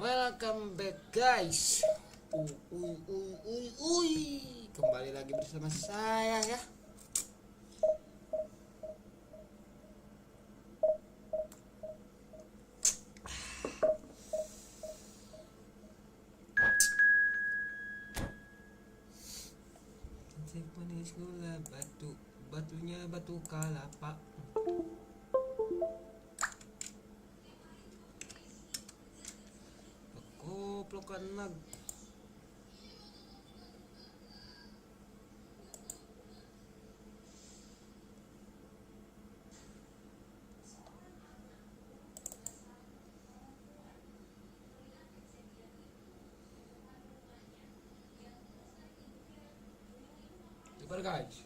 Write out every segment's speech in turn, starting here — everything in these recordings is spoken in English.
Welcome back guys. Kembali lagi bersama saya ya. Manis gula batunya batu kalapa. Koplokan nag. Super guys.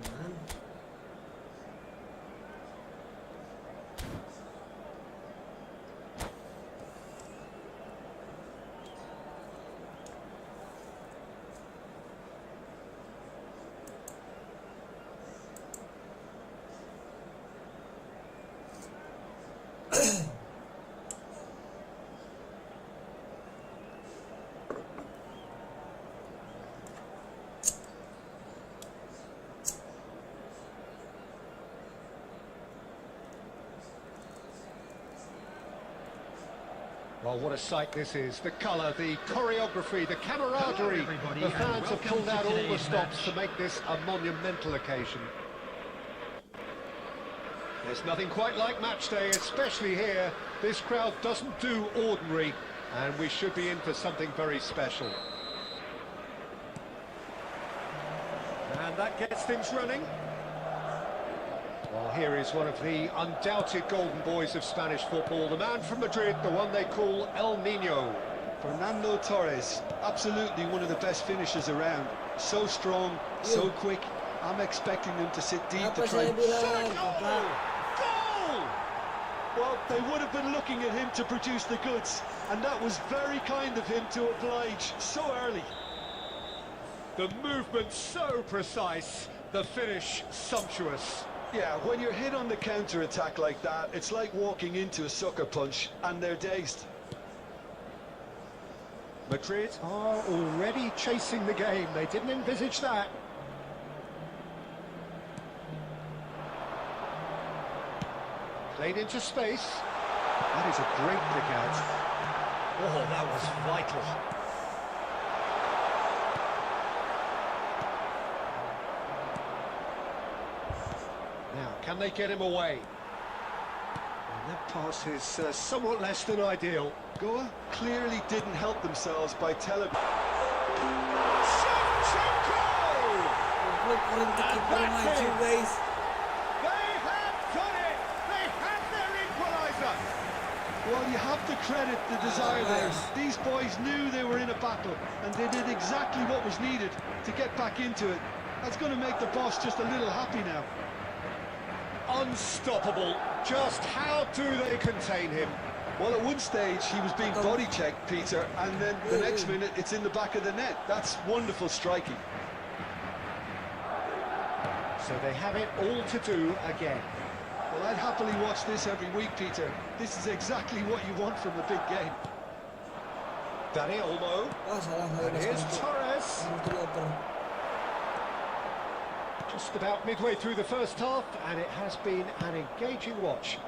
Aman. Well, what a sight this is. The colour, the choreography, the camaraderie. The fans have pulled out all the stops to make this a monumental occasion. There's nothing quite like match day, especially here. This crowd doesn't do ordinary, and we should be in for something very special. And that gets things running. Well, here is one of the undoubted golden boys of Spanish football, the man from Madrid, the one they call El Nino. Fernando Torres, absolutely one of the best finishers around. So strong, so quick. I'm expecting them to sit deep to try. Goal! Goal! Well, they would have been looking at him to produce the goods, and that was very kind of him to oblige so early. The movement so precise, the finish sumptuous. Yeah, when you're hit on the counter-attack like that, it's like walking into a sucker punch, and they're dazed. Madrid are already chasing the game. They didn't envisage that. Played into space. That is a great pick out. Oh, that was vital. Now, can they get him away? And that pass is somewhat less than ideal. Goa clearly didn't help themselves by telling... They have done it! They have their equaliser! Well, you have to credit the desire there. These boys knew they were in a battle, and they did exactly what was needed to get back into it. That's going to make the boss just a little happy now. Unstoppable. Just how do they contain him? Well, at one stage he was being body checked, Peter, and then the next minute it's in the back of the net. That's wonderful striking. So they have it all to do again. Well, I'd happily watch this every week, Peter. This is exactly what you want from a big game. Dani Olmo. And here's Torres. Just about midway through the first half, and it has been an engaging watch.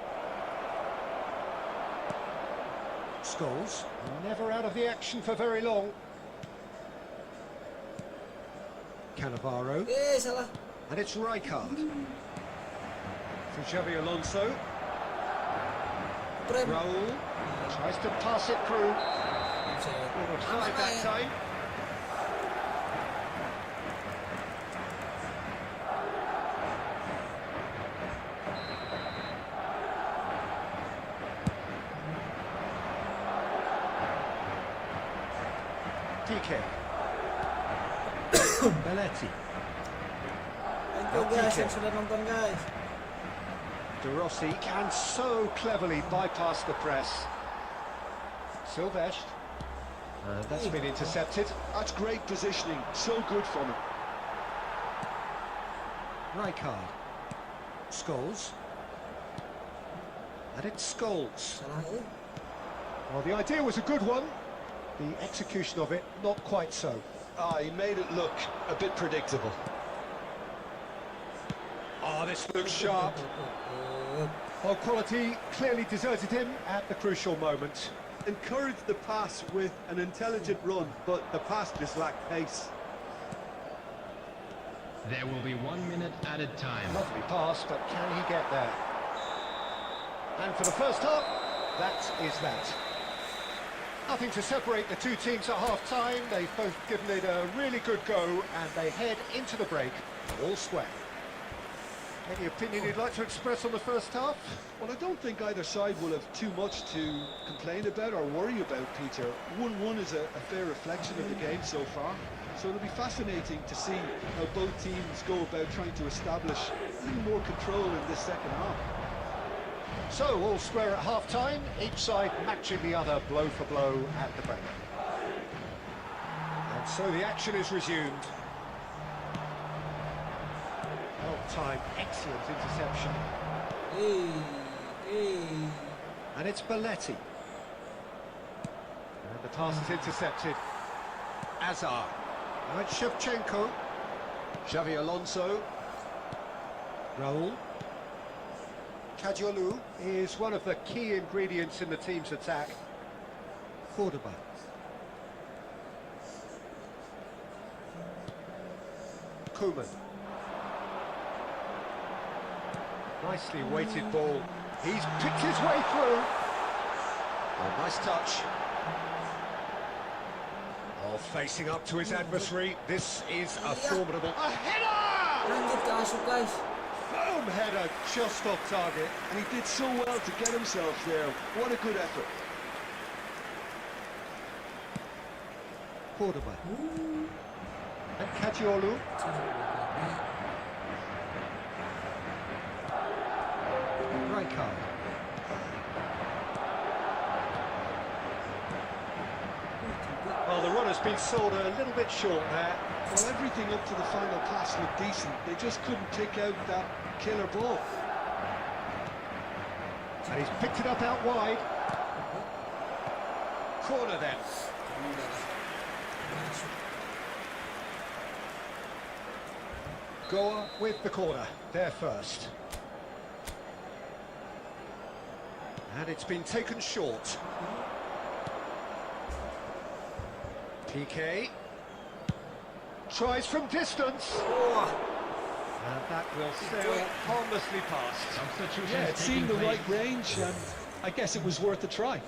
Scholes, never out of the action for very long. Cannavaro. And it's Rijkaard. For Xavi Alonso. Raul tries to pass it through. Offside that time. PK. Belletti. Thank you guys, yang sudah nonton guys. De Rossi can so cleverly bypass the press. Silvestre. That's been intercepted. That's great positioning, so good from him. Rijkaard. Scholes. And it's Scholes. Salah eh? Well, the idea was a good one. The execution of it, not quite so. He made it look a bit predictable. Oh, this looks sharp. Well, quality clearly deserted him at the crucial moment. Encouraged the pass with an intelligent run, but the pass just lacked pace. There will be 1 minute added time. Lovely pass, but can he get there? And for the first half, that is that. Nothing to separate the two teams at half-time. They've both given it a really good go, and they head into the break all square. Any opinion you'd like to express on the first half? Well, I don't think either side will have too much to complain about or worry about, Peter. 1-1 is a fair reflection of the game so far. So it'll be fascinating to see how both teams go about trying to establish a little more control in this second half. So, all square at half-time, each side matching the other blow for blow at the break. And so the action is resumed. Time, excellent interception. And it's Belletti. And the pass is intercepted. Azar. Now it's Shevchenko. Xavi Alonso. Raul. Kadiolu is one of the key ingredients in the team's attack. Cordoba. Koeman. Nicely weighted ball. He's picked his way through. Oh, nice touch. Oh, facing up to his adversary. This is a formidable... A header! Lanjut ke asup guys. Boom header, just off target. And he did so well to get himself there. What a good effort. Cordoba. And Kadiolu. Rijkaard. Well, the run has been sold a little bit short there. Well, everything up to the final pass looked decent. They just couldn't pick out that killer ball. And he's picked it up out wide. Corner then. Goa with the corner, there first. And it's been taken short. PK. Tries from distance. And that will sail harmlessly past. Substitution Yeah, is it seemed the taking right place. range, and I guess it was worth a try.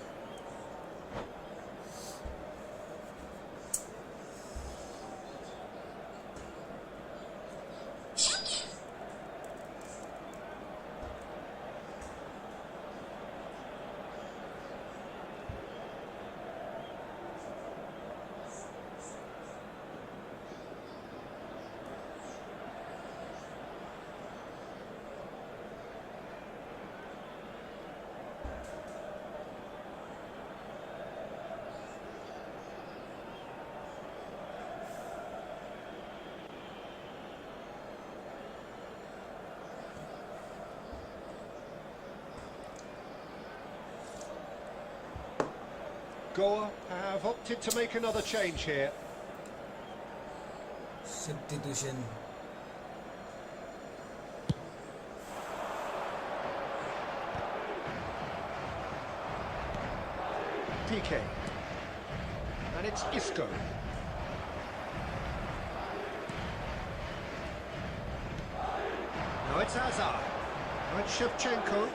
Goa have opted to make another change here. Substitution. PK. And it's Isco. Now it's Azar. Now it's Shevchenko.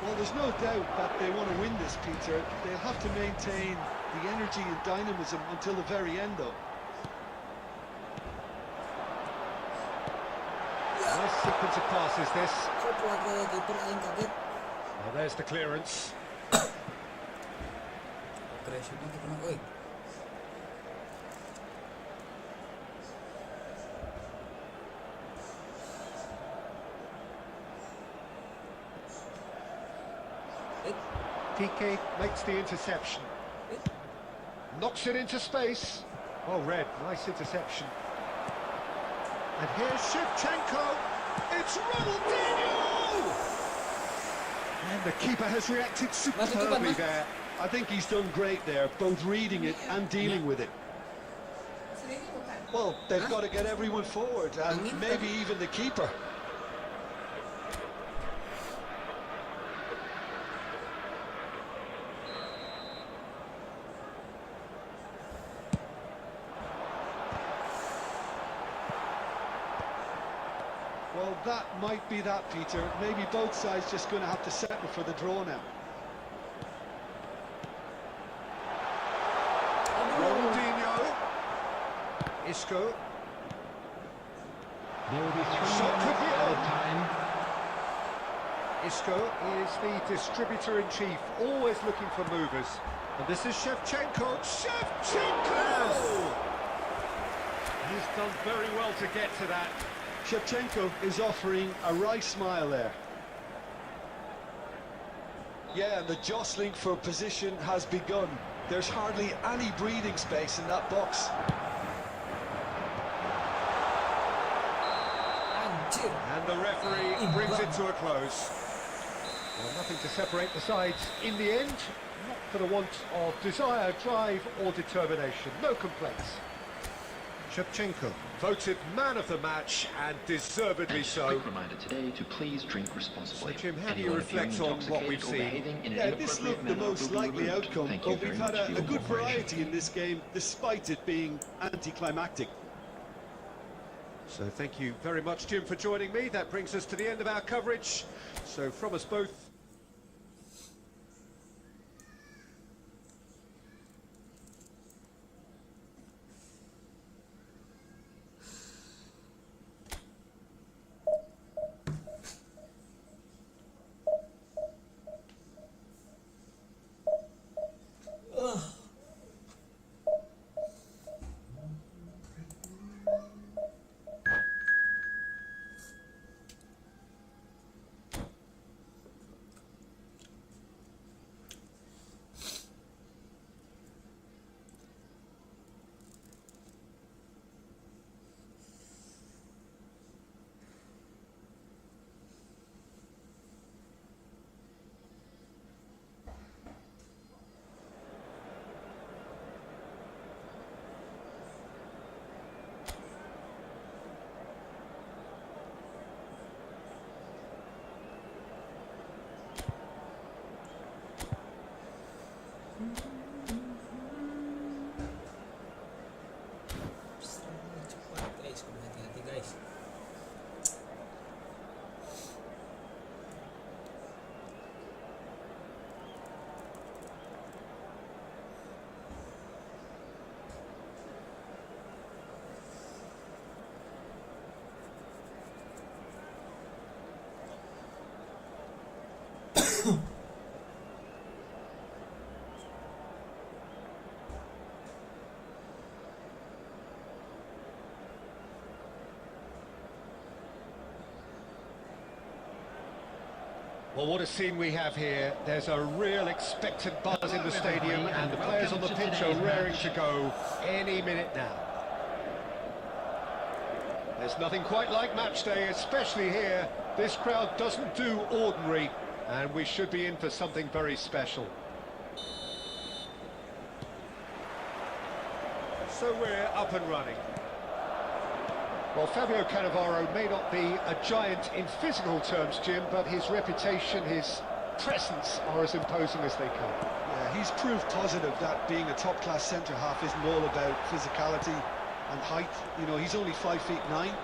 Well, there's no doubt that they want to win this, Peter. They'll have to maintain the energy and dynamism until the very end, though. Nice sequence of passes, this. Kopla ke keeper aing kaget. Well, there's the clearance. Oke, shootnya kita kena. Oi. Piqué makes the interception. Knocks it into space. Oh, Red, nice interception. And here's Shevchenko. It's Ronaldinho! And the keeper has reacted superbly there. I think he's done great there, both reading it and dealing with it. Well, they've got to get everyone forward, and maybe even the keeper. Well, that might be that, Peter. Maybe both sides just going to have to settle for the draw now. Ronaldinho. Isco. There will be 3 Shot could minutes be at a on. time. Isco is the distributor-in-chief, always looking for movers. And this is Shevchenko. Shevchenko! He's done very well to get to that. Shevchenko is offering a wry smile there. Yeah, and the jostling for position has begun. There's hardly any breathing space in that box. And the referee brings it to a close. Well, nothing to separate the sides in the end. Not for the want of desire, drive or determination. No complaints. Shevchenko, voted man of the match, and deservedly And so. quick reminder today to please drink responsibly. So, Jim, how do you Anyone reflect appearing on what we've intoxicated or seen? behaving in an Yeah, this inappropriate looked the manner most will be likely removed. outcome, Thank you but very we've had much for a your good cooperation. variety in this game, despite it being anticlimactic. So thank you very much, Jim, for joining me. That brings us to the end of our coverage. So from us both, Cepat guys, kena hati-hati guys. well, what a scene we have here. There's a real expectant buzz in the stadium, and the players on the pitch are raring to go any minute now. There's nothing quite like match day, especially here. This crowd doesn't do ordinary, and we should be in for something very special. So we're up and running. Well, Fabio Cannavaro may not be a giant in physical terms, Jim, but his reputation, his presence are as imposing as they come. Yeah, he's proof positive that being a top-class centre-half isn't all about physicality and height. You know, he's only 5'9",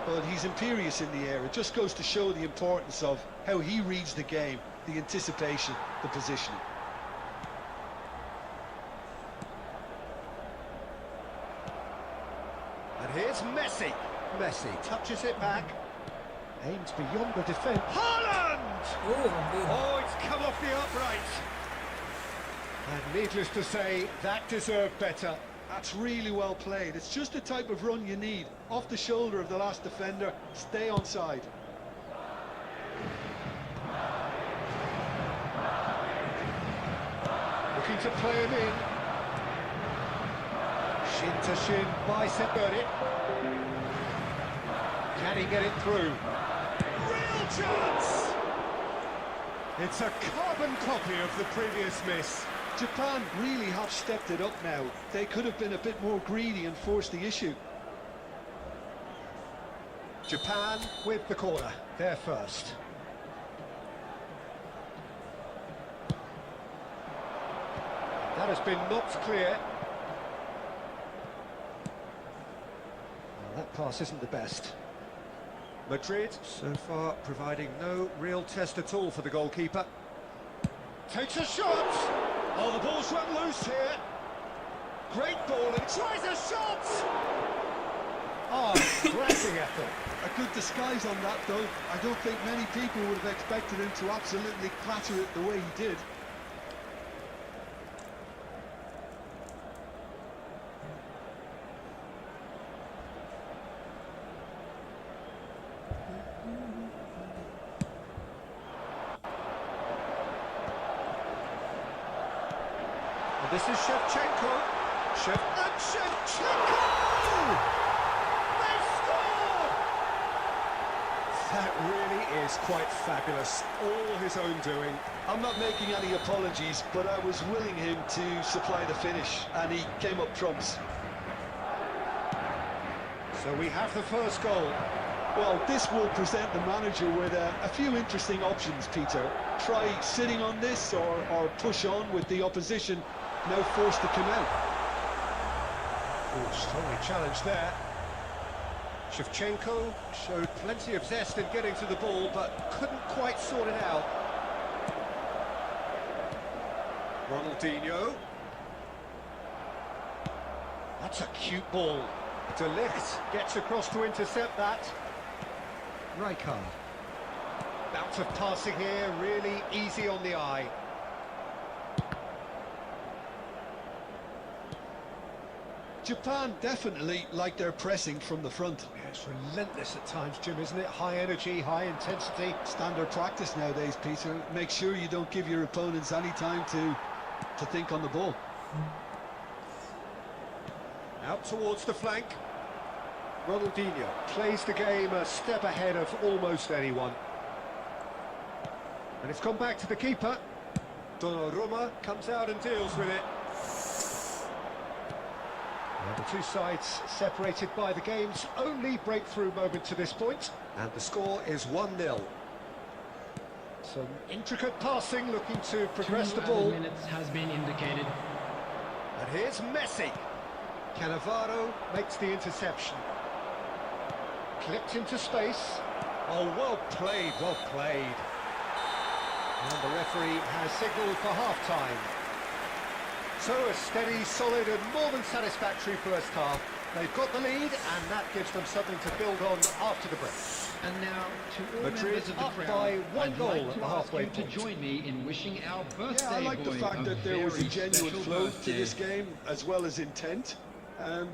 but he's imperious in the air. It just goes to show the importance of how he reads the game, the anticipation, the positioning. And here's Messi. Messi touches it back, aims beyond the defence. Haaland! Oh, it's come off the upright. And needless to say, that deserved better. That's really well played. It's just the type of run you need. Off the shoulder of the last defender, stay onside. to play him in. Shin to shin, bicep got it. Can he get it through? Real chance! It's a carbon copy of the previous miss. Japan really have stepped it up now. They could have been a bit more greedy and forced the issue. Japan with the corner, they're first. That has been knocked clear. Well, that pass isn't the best. Madrid, so far, providing no real test at all for the goalkeeper. Takes a shot! Oh, the ball's run loose here. Great ball, and tries a shot! Oh, crashing effort. A good disguise on that, though. I don't think many people would have expected him to absolutely clatter it the way he did. And this is Shevchenko. Shevchenko! They've scored! That really is quite fabulous. All his own doing. I'm not making any apologies, but I was willing him to supply the finish, and he came up trumps. So we have the first goal. Well, this will present the manager with a few interesting options, Peter. Try sitting on this or push on with the opposition now forced to come out. Oh, strongly challenged there. Shevchenko showed plenty of zest in getting to the ball, but couldn't quite sort it out. Ronaldinho. That's a cute ball. De Ligt gets across to intercept that. Rijkaard. Bout of passing here, really easy on the eye. Japan definitely like their pressing from the front. Yeah, it's relentless at times, Jim, isn't it? High energy, high intensity. Standard practice nowadays, Peter. Make sure you don't give your opponents any time to think on the ball. Out towards the flank. Ronaldinho plays the game a step ahead of almost anyone. And it's gone back to the keeper. Donnarumma comes out and deals with it. And the two sides separated by the game's only breakthrough moment to this point. And the score is 1-0. Some intricate passing, looking to progress the ball. 2 minutes has been indicated. And here's Messi. Cannavaro makes the interception. Clipped into space. Oh, well played, well played. And the referee has signalled for half-time. So a steady, solid and more than satisfactory first half. They've got the lead and that gives them something to build on after the break. And now, to all Madrid members of the up crowd, by one I'd goal like at to the ask halfway you to point. join me in wishing our birthday Yeah, I like the boy fact that there was a very genuine special flow birthday. to this game, as well as intent.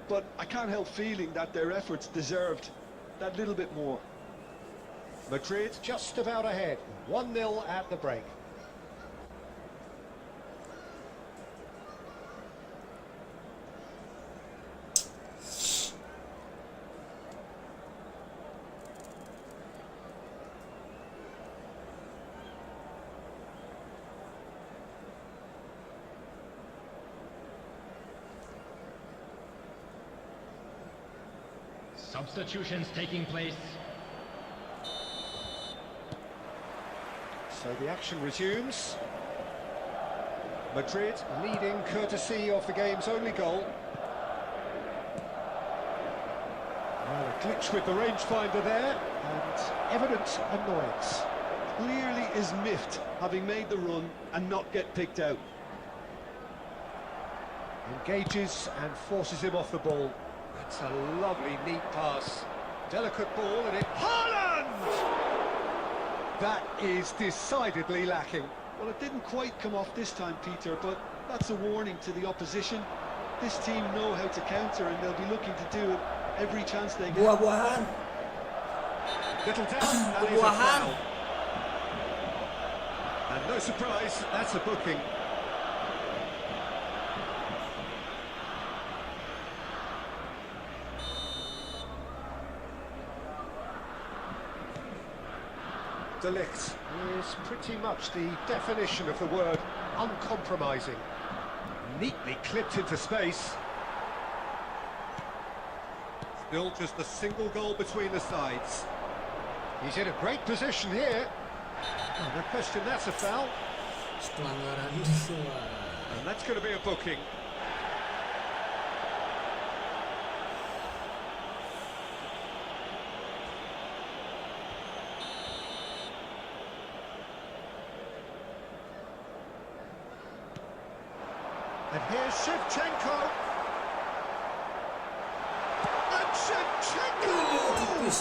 But I can't help feeling that their efforts deserved that little bit more. Madrid just about ahead, 1-0 at the break. Substitutions taking place. So the action resumes. Madrid leading courtesy of the game's only goal. Well, a glitch with the rangefinder there, and evident annoyance. Clearly is miffed, having made the run and not get picked out. Engages and forces him off the ball. That's a lovely, neat pass. Delicate ball, and it... Haaland! That is decidedly lacking. Well, it didn't quite come off this time, Peter, but that's a warning to the opposition. This team know how to counter, and they'll be looking to do it every chance they get. Buah-buahan. Little down, that is a Buah-buahan. foul. And no surprise, that's a booking. De Ligt is pretty much the definition of the word uncompromising. Neatly clipped into space. Still just a single goal between the sides. He's in a great position here. Oh, no question that's a foul. Pelanggaran dua. And that's going to be a booking. And here's Shevchenko. And Shevchenko! Tipis.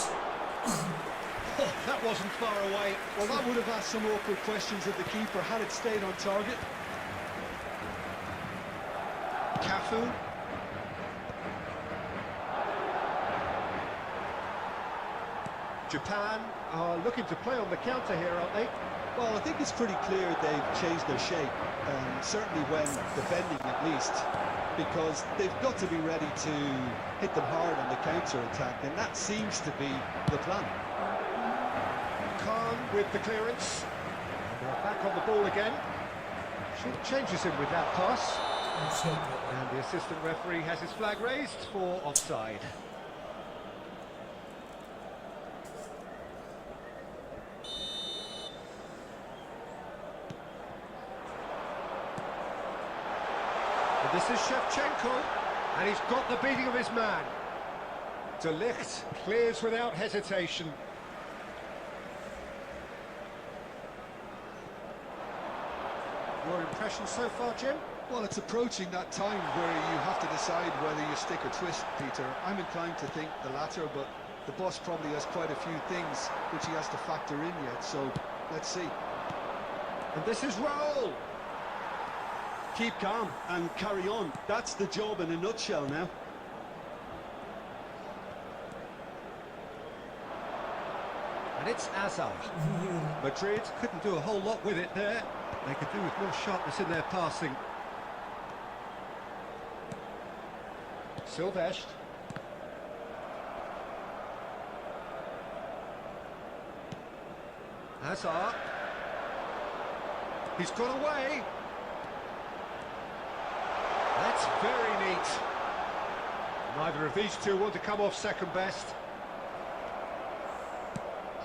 That wasn't far away. Well, that would have asked some awkward questions of the keeper had it stayed on target. Cafu. Japan are looking to play on the counter here, aren't they? Well, I think it's pretty clear they've changed their shape, certainly when defending at least, because they've got to be ready to hit them hard on the counter-attack, and that seems to be the plan. Khan with the clearance. They're back on the ball again. Short changes him with that pass. And the assistant referee has his flag raised for offside. And this is Shevchenko, and he's got the beating of his man. De Ligt clears without hesitation. Your impression so far, Jim? Well, it's approaching that time where you have to decide whether you stick or twist, Peter. I'm inclined to think the latter, but the boss probably has quite a few things which he has to factor in yet, so let's see. And this is Raul. Keep calm and carry on. That's the job in a nutshell now. And it's Hazard. Madrid couldn't do a whole lot with it there. They could do with more sharpness in their passing. Silvestre. Hazard. He's got away. That's very neat. Neither of these two want to come off second best.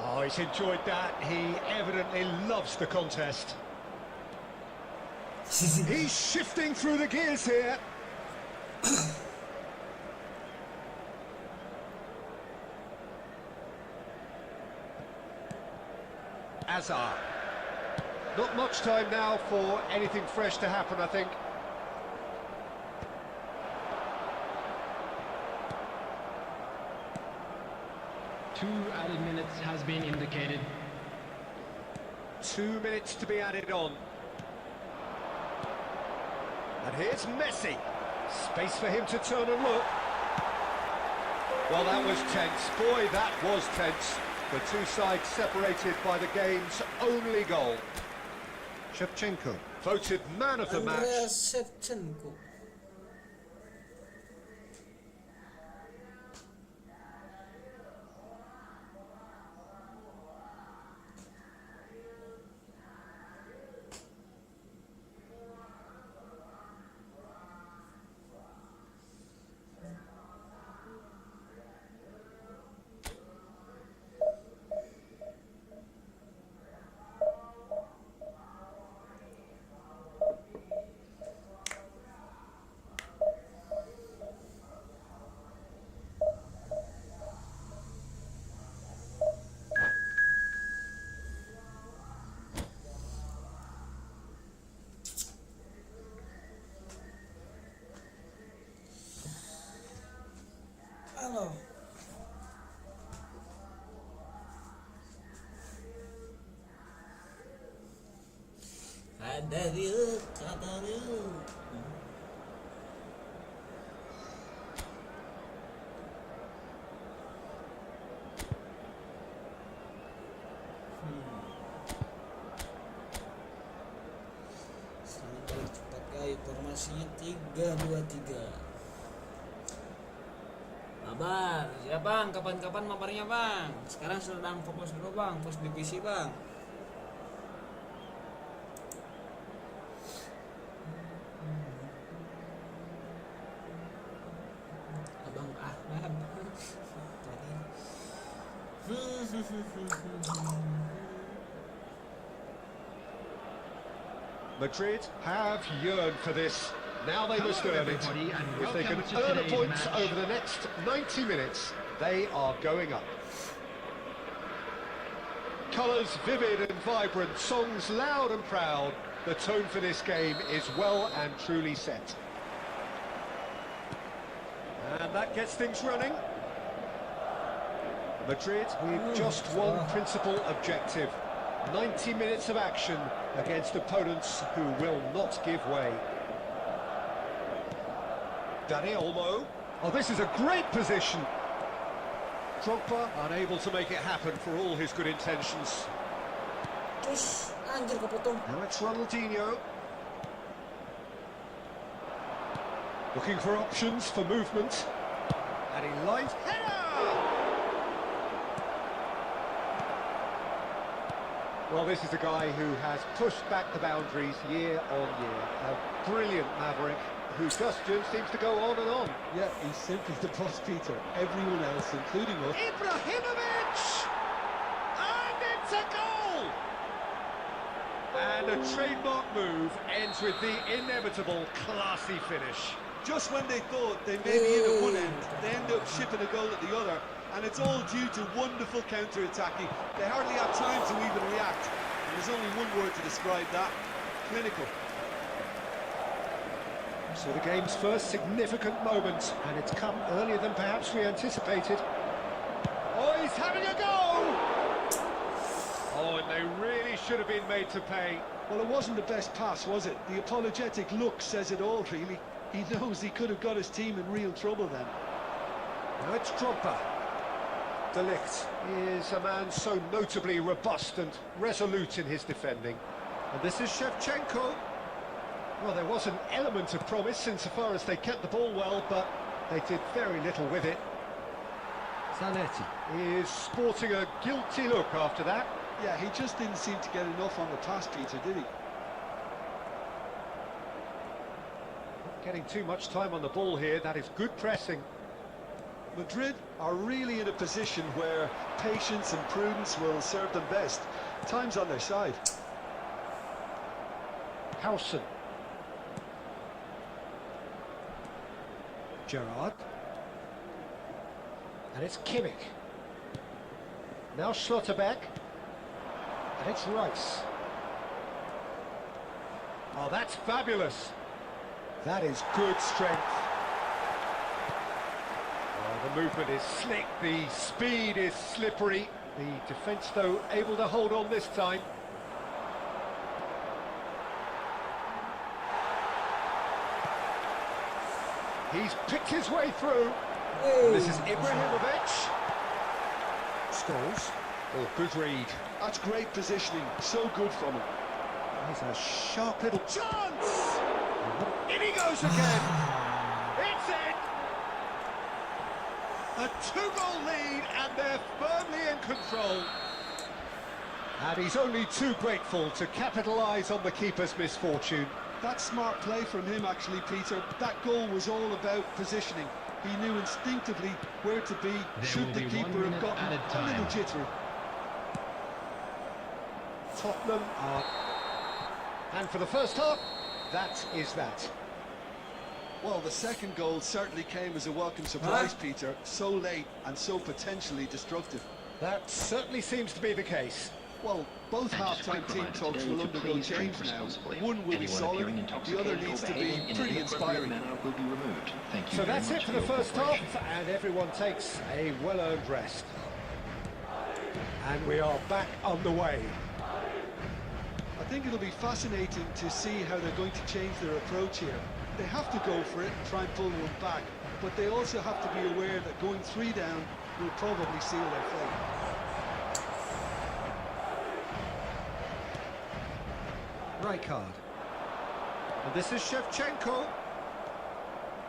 Oh, he's enjoyed that. He evidently loves the contest. He's shifting through the gears here. Hazard. Not much time now for anything fresh to happen, I think. Two added minutes has been indicated. 2 minutes to be added on. And here's Messi. Space for him to turn and look. Well, that was tense. Boy, that was tense. The two sides separated by the game's only goal. Shevchenko, voted man of the match. Shevchenko. Halo. Ada dia, kata dia. Serangan balik cepat guys, formasinya 3-2-3. Mabar, ya bang, kapan-kapan mabarnya bang. Sekarang sedang fokus dulu bang, pos divisi bang. Madrid have yearned for this. Now they must Hello, earn it. everybody, and If they can welcome to earn a today's point match. over the next 90 minutes, they are going up. Colours vivid and vibrant, songs loud and proud. The tone for this game is well and truly set. And that gets things running. Madrid with just one principal objective. 90 minutes of action against opponents who will not give way. Dani Olmo. Oh, this is a great position. Drogba unable to make it happen for all his good intentions. Cus, anjir kepotong. Now it's Ronaldinho. Looking for options for movement. And he lines... Header! Well, this is a guy who has pushed back the boundaries year on year. A brilliant maverick who just seems to go on and on. Yeah, he's simply the boss, Peter. Everyone else, including us. Ibrahimovic! And it's a goal! And a trademark move ends with the inevitable classy finish. Just when they thought they may be in at one end, they end up shipping a goal at the other, and it's all due to wonderful counter-attacking. They hardly have time to even react, and there's only one word to describe that: clinical. So the game's first significant moment, and it's come earlier than perhaps we anticipated. Oh, he's having a go! Oh, and they really should have been made to pay. Well, it wasn't the best pass, was it? The apologetic look says it all, really. He knows he could have got his team in real trouble then. Now it's Drogba. De Ligt is a man so notably robust and resolute in his defending. And this is Shevchenko. Well, there was an element of promise insofar as they kept the ball well, but they did very little with it. Zanetti is sporting a guilty look after that. Yeah, he just didn't seem to get enough on the pass, Peter, did he? Not getting too much time on the ball here. That is good pressing. Madrid are really in a position where patience and prudence will serve them best. Time's on their side. Howson. Gerrard. And it's Kimmich. Now Schlotterbeck. And it's Rice. Oh, that's fabulous. That is good strength. Oh, the movement is slick, the speed is slippery. The defence, though, able to hold on this time. He's picked his way through. Hey. This is Ibrahimovic. Scholes. Oh, good read. That's great positioning. So good from him. He's a sharp little chance. In he goes again. It's in. A 2-goal lead, and they're firmly in control. And he's only too grateful to capitalise on the keeper's misfortune. That's smart play from him, actually, Peter. That goal was all about positioning. He knew instinctively where to be should the keeper have gotten a little jittery. Tottenham are... And for the first half, that is that. Well, the second goal certainly came as a welcome surprise, Peter. So late and so potentially destructive. That certainly seems to be the case. Well, both And just a half-time quick team reminder talks today will to undergo please drink change now. responsibly. One will be Anyone solid, appearing the intoxicated other or needs to be behaving in pretty an inappropriate inspiring. manner will be removed. Thank you So very that's much it for for the your first cooperation. half, and everyone takes a well-earned rest. And we are back underway. I think it'll be fascinating to see how they're going to change their approach here. They have to go for it and try and pull one back, but they also have to be aware that going 3 down will probably seal their fate. Rijkaard. And this is Shevchenko.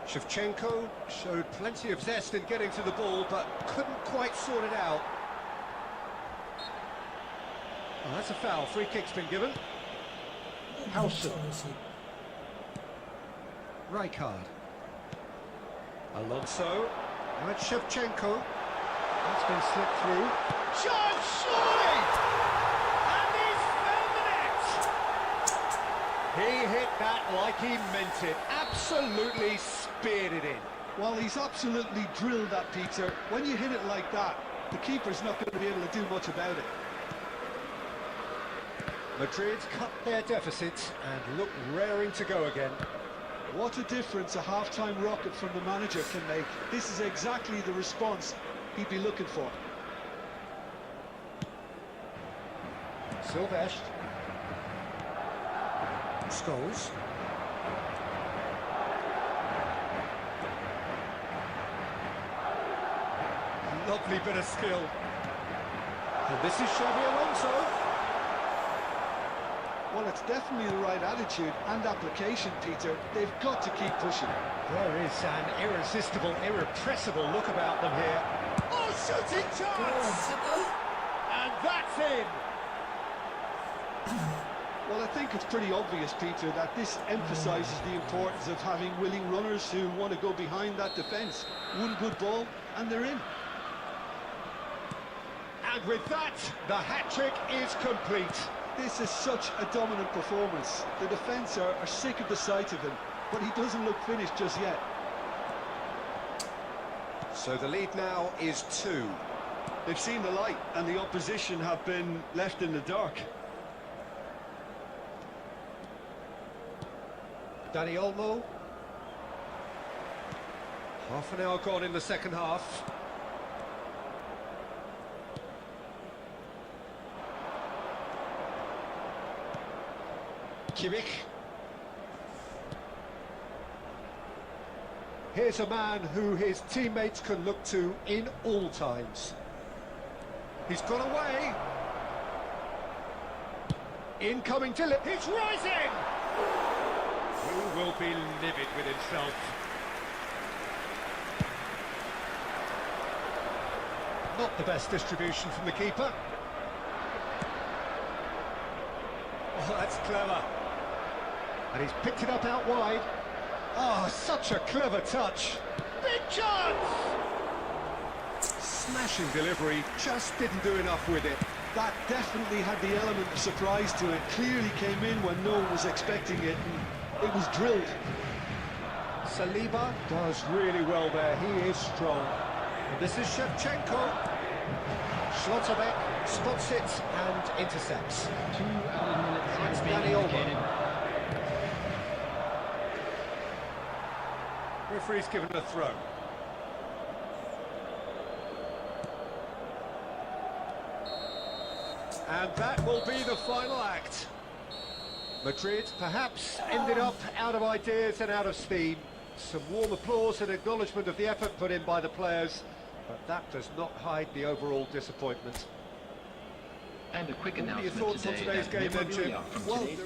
Shevchenko showed plenty of zest in getting to the ball, but couldn't quite sort it out. Oh, that's a foul. Free kick's been given. Howson. Rijkaard. Alonso. Now it's Shevchenko. That's been slipped through. Shot, surely! And he's found the net! He hit that like he meant it. Absolutely speared it in. Well, he's absolutely drilled that, Peter. When you hit it like that, the keeper's not going to be able to do much about it. Madrid cut their deficit and look raring to go again. What a difference a half-time rocket from the manager can make. This is exactly the response he'd be looking for. Silvestre. Scholes. Lovely bit of skill. And this is Xabi Alonso. Well, it's definitely the right attitude and application, Peter. They've got to keep pushing. There is an irresistible, irrepressible look about them here. Oh, shooting chance! And that's in! Well, I think it's pretty obvious, Peter, that this emphasises the importance of having willing runners who want to go behind that defence. One good ball, and they're in. And with that, the hat-trick is complete. This is such a dominant performance. The defence are sick of the sight of him, but he doesn't look finished just yet. So the lead now is 2. They've seen the light, and the opposition have been left in the dark. Dani Olmo. Half an hour gone in the second half. Kimmich. Here's a man who his teammates can look to in all times. He's got away. Incoming to He's rising! He will be livid with himself. Not the best distribution from the keeper. Oh, that's clever. And he's picked it up out wide. Oh, such a clever touch. Big chance! Smashing delivery, just didn't do enough with it. That definitely had the element of surprise to it. Clearly came in when no one was expecting it, and it was drilled. Saliba does really well there. He is strong. And this is Shevchenko. Schlotterbeck spots it and intercepts. 2 added minutes has been Dani Olmo. indicated. Referee's given a throw. And that will be the final act. Madrid perhaps ended up out of ideas and out of steam. Some warm applause and acknowledgement of the effort put in by the players, but that does not hide the overall disappointment. And a quick What are your announcement thoughts on today today's that game then, Jim? memorabilia from Well, today's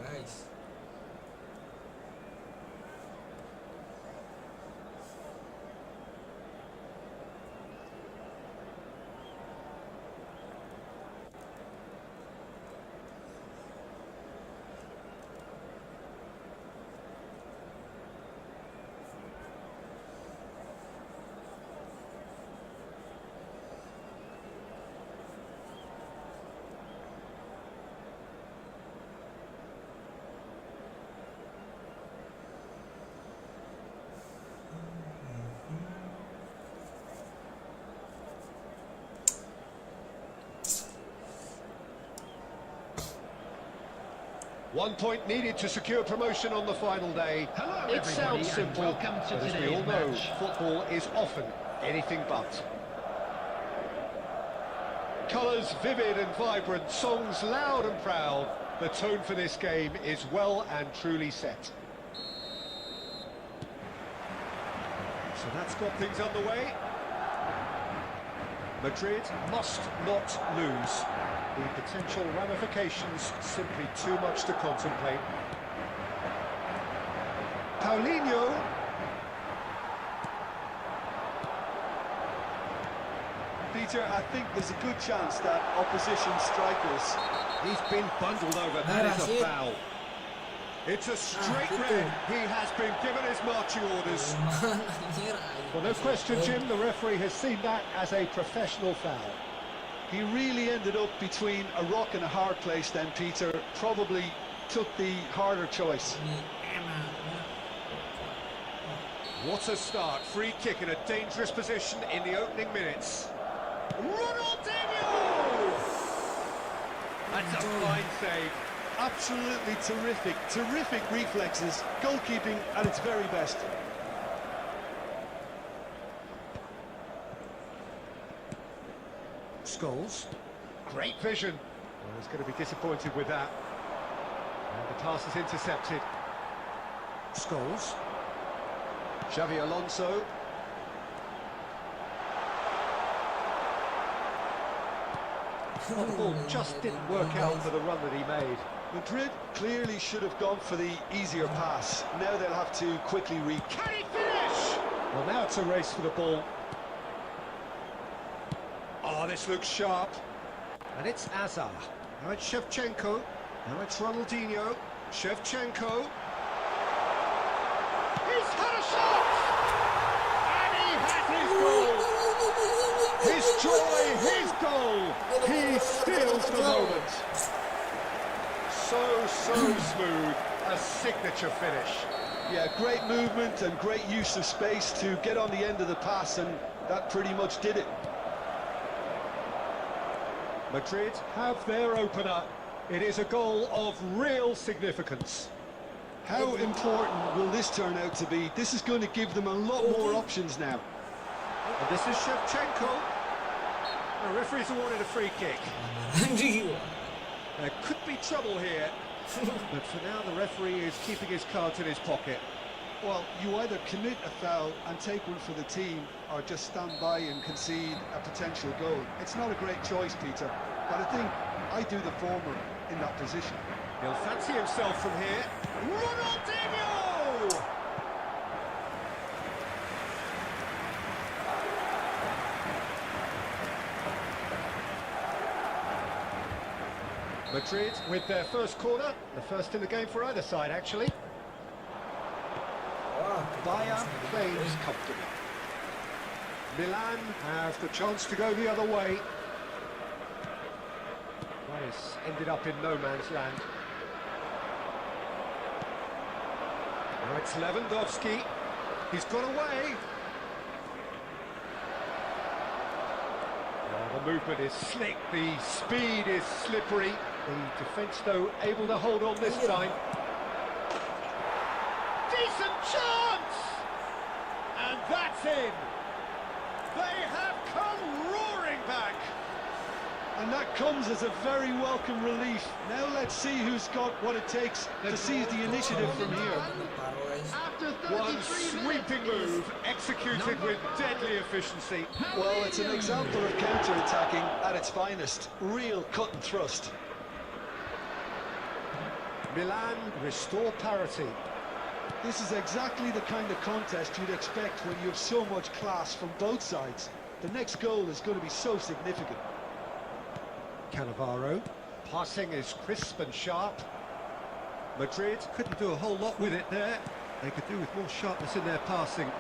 Guys. 1 point needed to secure promotion on the final day. Hello, It everybody, sounds and simple, welcome to but as we today's all know, match. football is often anything but. Colours vivid and vibrant, songs loud and proud. The tone for this game is well and truly set. So that's got things underway. Madrid must not lose. The potential ramifications simply too much to contemplate. Paulinho. Peter, I think there's a good chance that opposition strikers... He's been bundled over. That is a foul. It's a straight red. He has been given his marching orders. Well, no question, Jim, the referee has seen that as a professional foul. He really ended up between a rock and a hard place then, Peter. Probably took the harder choice. What a start. Free kick in a dangerous position in the opening minutes. Ronaldinho! That's a fine save. Absolutely terrific, terrific reflexes. Goalkeeping at its very best. Scholes. Great vision. Well, he's going to be disappointed with that. And the pass is intercepted. Scholes. Xavi Alonso. Well, the ball just didn't work out for the run that he made. Madrid clearly should have gone for the easier pass. Now they'll have to quickly Can he finish? Well, now it's a race for the ball. Oh, this looks sharp. And it's Azar. Now it's Shevchenko. Now it's Ronaldinho. Shevchenko. He's had a shot! And he has his goal! His joy, his goal! He steals the moment. So smooth. A signature finish. Yeah, great movement and great use of space to get on the end of the pass, and that pretty much did it. Madrid have their opener. It is a goal of real significance. How important will this turn out to be? This is going to give them a lot more options now. And this is Shevchenko. The referee's awarded a free kick. There could be trouble here. But for now, the referee is keeping his cards in his pocket. Well, you either commit a foul and take one for the team, or just stand by and concede a potential goal. It's not a great choice, Peter, but I think I do the former in that position. He'll fancy himself from here. Ronaldinho! Madrid with their first corner, the first in the game for either side, actually. Bayern plays comfortably. Milan have the chance to go the other way. Nice, ended up in no man's land. Now it's Lewandowski. He's got away. Oh, the movement is slick, the speed is slippery. The defence, though, able to hold on this time. Decent chance! And that's in. They have come roaring back. And that comes as a very welcome relief. Now let's see who's got what it takes to seize the initiative from here. One sweeping move, executed with deadly efficiency. Well, it's an example of counter-attacking at its finest. Real cut and thrust. Milan restore parity. This is exactly the kind of contest you'd expect when you have so much class from both sides. The next goal is going to be so significant. Cannavaro. Passing is crisp and sharp. Madrid couldn't do a whole lot with it there. They could do with more sharpness in their passing.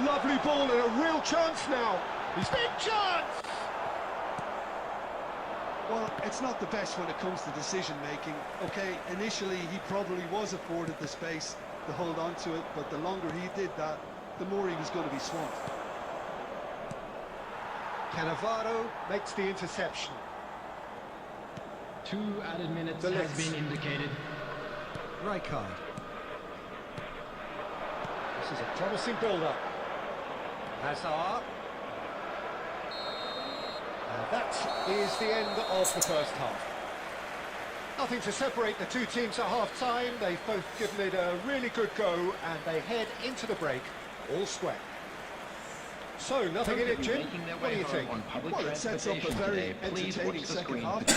Lovely ball and a real chance now. He's big chance! Well, it's not the best when it comes to decision-making. Okay, initially he probably was afforded the space to hold on to it, but the longer he did that, the more he was going to be swamped. Cannavaro makes the interception. 2 added minutes The has Licks. been indicated. Rijkaard. This is a promising build-up. Hazard. And that is the end of the first half. Nothing to separate the two teams at half-time. They've both given it a really good go, and they head into the break all square. So, nothing in it, Jim. What do you think? Well, it sets up a very entertaining second half.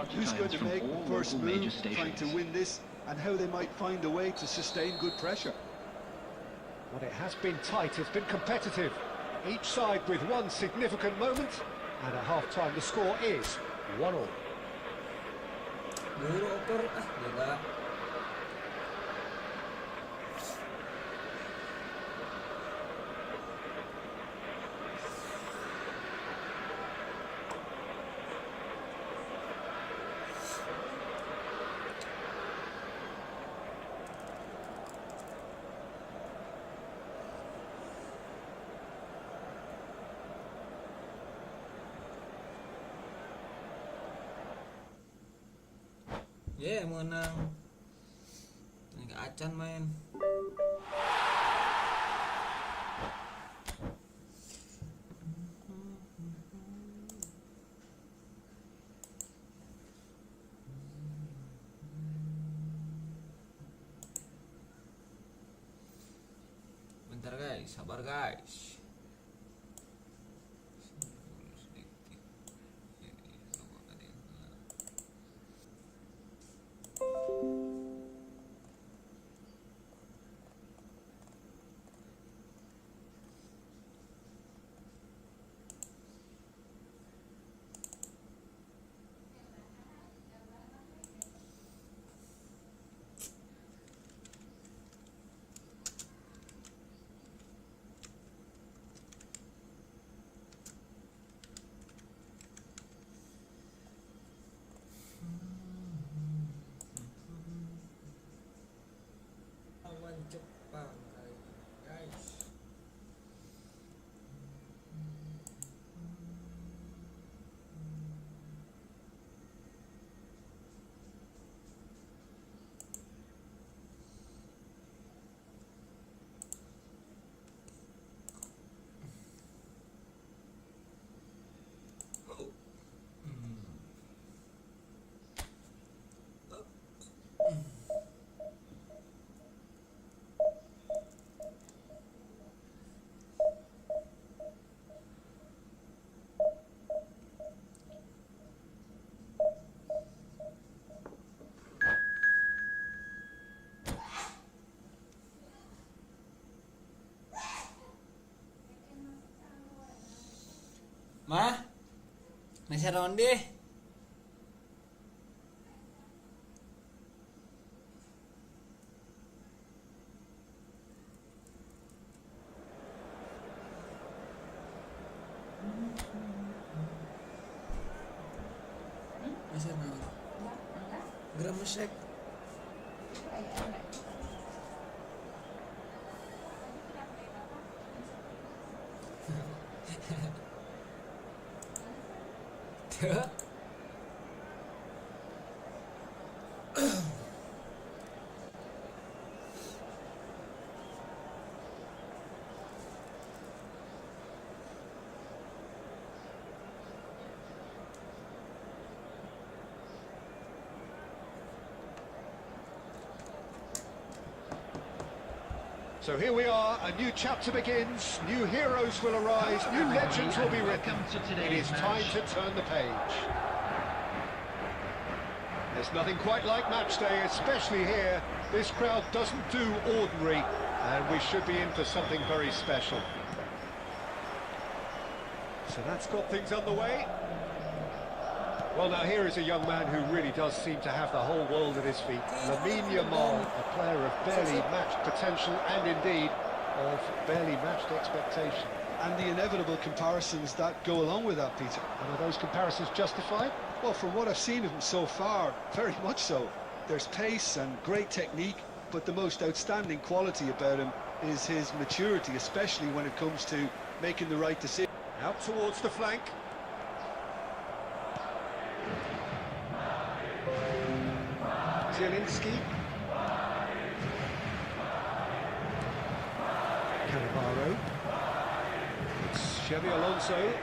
Who's going to make the first move, trying to win this, and how they might find a way to sustain good pressure. Well, it has been tight, it's been competitive. Each side with one significant moment, and at half-time the score is 1-1. Buru oper, jaga. Menang. Ini Acan main. Bentar guys, sabar guys. Jepang kali ini, guys. Mah, nasi ronde. Nasi ronde. Gram mesek. So here we are, a new chapter begins, new heroes will arise, new legends will be written. It is time to turn the page. There's nothing quite like match day, especially here. This crowd doesn't do ordinary, and we should be in for something very special. So that's got things underway. Well, now here is a young man who really does seem to have the whole world at his feet. Lamine Yamal, a player of barely matched potential and indeed of barely matched expectation. And the inevitable comparisons that go along with that, Peter. And are those comparisons justified? Well, from what I've seen of him so far, very much so. There's pace and great technique, but the most outstanding quality about him is his maturity, especially when it comes to making the right decision. Out towards the flank. Zielinski. Cannavaro. It's Xabi Alonso.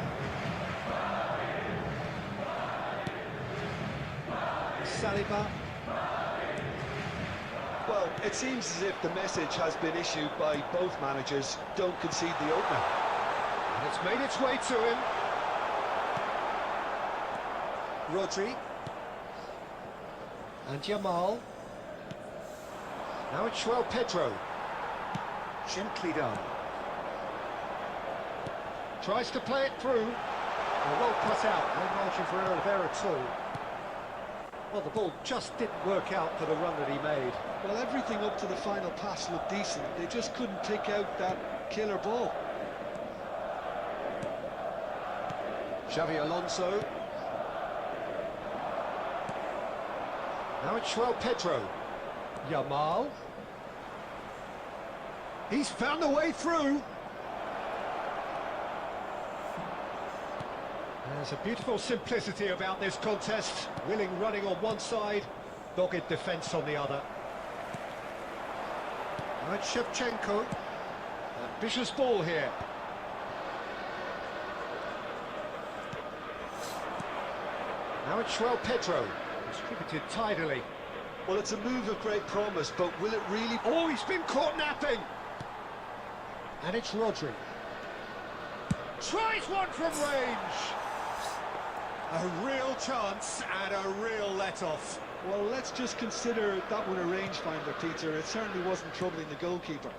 Saliba. Well, it seems as if the message has been issued by both managers: don't concede the opener. And it's made its way to him. Rodri. And Jamal. Now it's João Pedro. Gently done. Tries to play it through. Well cut out, no margin for error there at all. Well, the ball just didn't work out for the run that he made. Well, everything up to the final pass looked decent. They just couldn't pick out that killer ball. Xabi Alonso. Now it's João Pedro. Jamal. He's found a way through. There's a beautiful simplicity about this contest. Willing running on one side, dogged defence on the other. Now it's Shevchenko. Ambitious ball here. Now it's João Pedro. Distributed tidily. Well, it's a move of great promise, but will it really... Oh, he's been caught napping! And it's Rodri. Tries one from range! A real chance and a real let-off. Well, let's just consider that one a rangefinder, Peter. It certainly wasn't troubling the goalkeeper.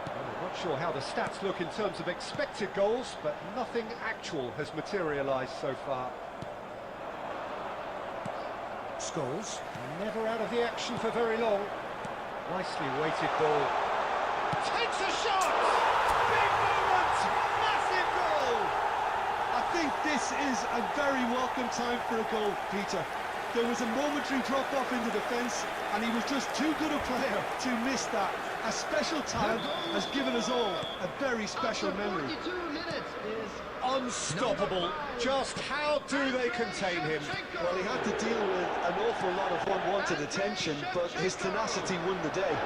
I'm not sure how the stats look in terms of expected goals, but nothing actual has materialised so far. Scholes, never out of the action for very long. Nicely weighted ball. Takes a shot! Big moment! Massive goal! I think this is a very welcome time for a goal, Peter. There was a momentary drop-off into defence, and he was just too good a player to miss that. A special talent has given us all a very special memory. 42 minutes is Unstoppable. Just how do they contain him? Well, he had to deal with an awful lot of unwanted attention, but his tenacity won the day.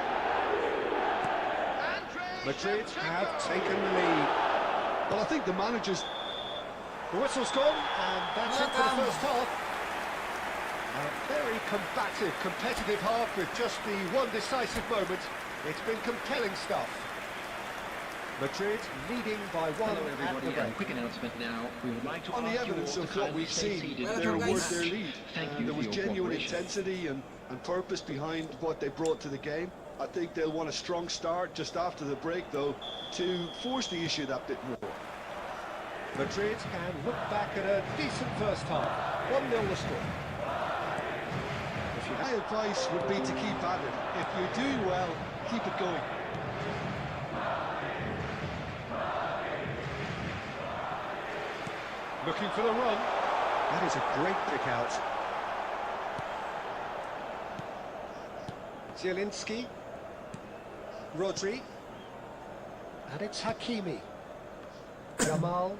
Madrid have taken the lead. Well, I think the managers... The whistle's gone, and that's it for the first half. A very combative, competitive half with just the one decisive moment. It's been compelling stuff. Madrid leading by one Hello at the everybody, and break. quick announcement now. We would like to On the ask you evidence all of to what kindly we've stay seen, seated they're during worth this their match. lead. Thank you There for was your genuine cooperation. intensity and purpose behind what they brought to the game. I think they'll want a strong start just after the break, though, to force the issue that bit more. Madrid can look back at a decent first half. 1-0 the score. My advice would be to keep at it. If you're doing well, keep it going. Looking for the run. That is a great pick out. Zielinski. Rodri. And it's Hakimi. Jamal.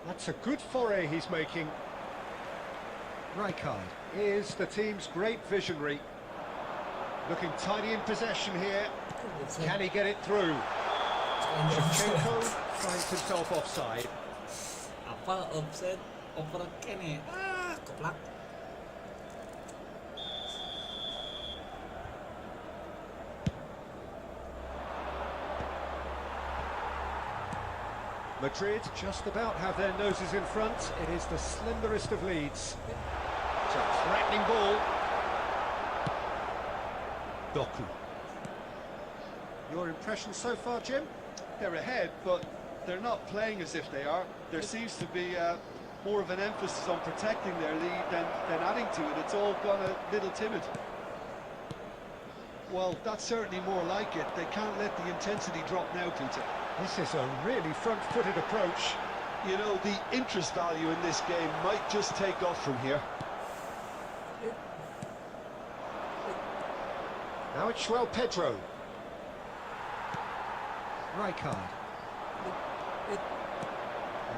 That's a good foray he's making. Rijkaard is the team's great visionary. Looking tidy in possession here. Can he get it through? Shevchenko finds himself offside. Apa offside over kene? Koplak. Madrid just about have their noses in front. It is the slenderest of leads. It's a threatening ball. Doku. Your impression so far, Jim? They're ahead, but they're not playing as if they are. There seems to be more of an emphasis on protecting their lead than adding to it. It's all gone a little timid. Well, that's certainly more like it. They can't let the intensity drop now, Peter. This is a really front-footed approach. You know, the interest value in this game might just take off from here. Now it's João Pedro. Rijkaard.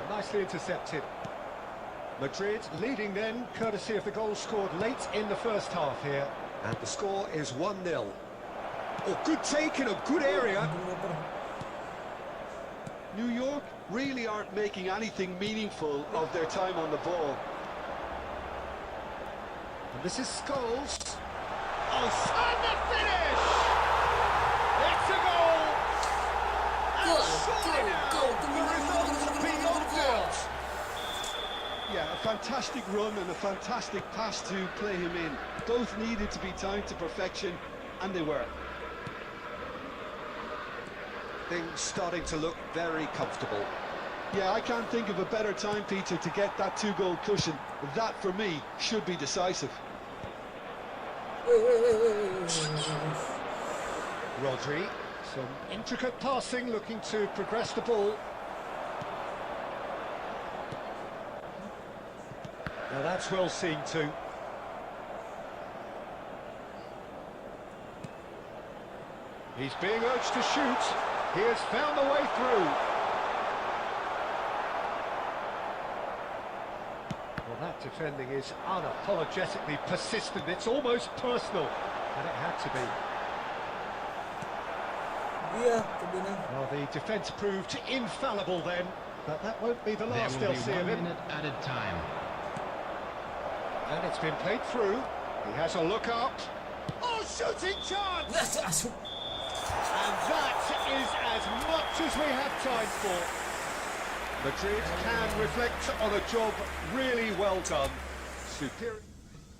Nicely intercepted. Madrid leading then, courtesy of the goal scored late in the first half here. And the score is 1-0. Oh, good take in a good area. New York really aren't making anything meaningful of their time on the ball. And this is Scholes. Oh, and the finish! It's a goal! And surely now, the result beyond doubt. Yeah, a fantastic run and a fantastic pass to play him in. Both needed to be timed to perfection, and they were. Things starting to look very comfortable. Yeah, I can't think of a better time, Peter, to get that two-goal cushion. That, for me, should be decisive. Rodri, some intricate passing, looking to progress the ball. Now that's well seen too. He's being urged to shoot. He has found the way through. Well, that defending is unapologetically persistent. It's almost personal, and it had to be. Iya, kebenar. Well, the defence proved infallible then, but that won't be the There last will they'll be see 1 of him. minute added time. And it's been played through. He has a look up. Oh, shooting chance! Yes, asuh. And that is as much as we have time for. Madrid can reflect on a job really well done. Superior.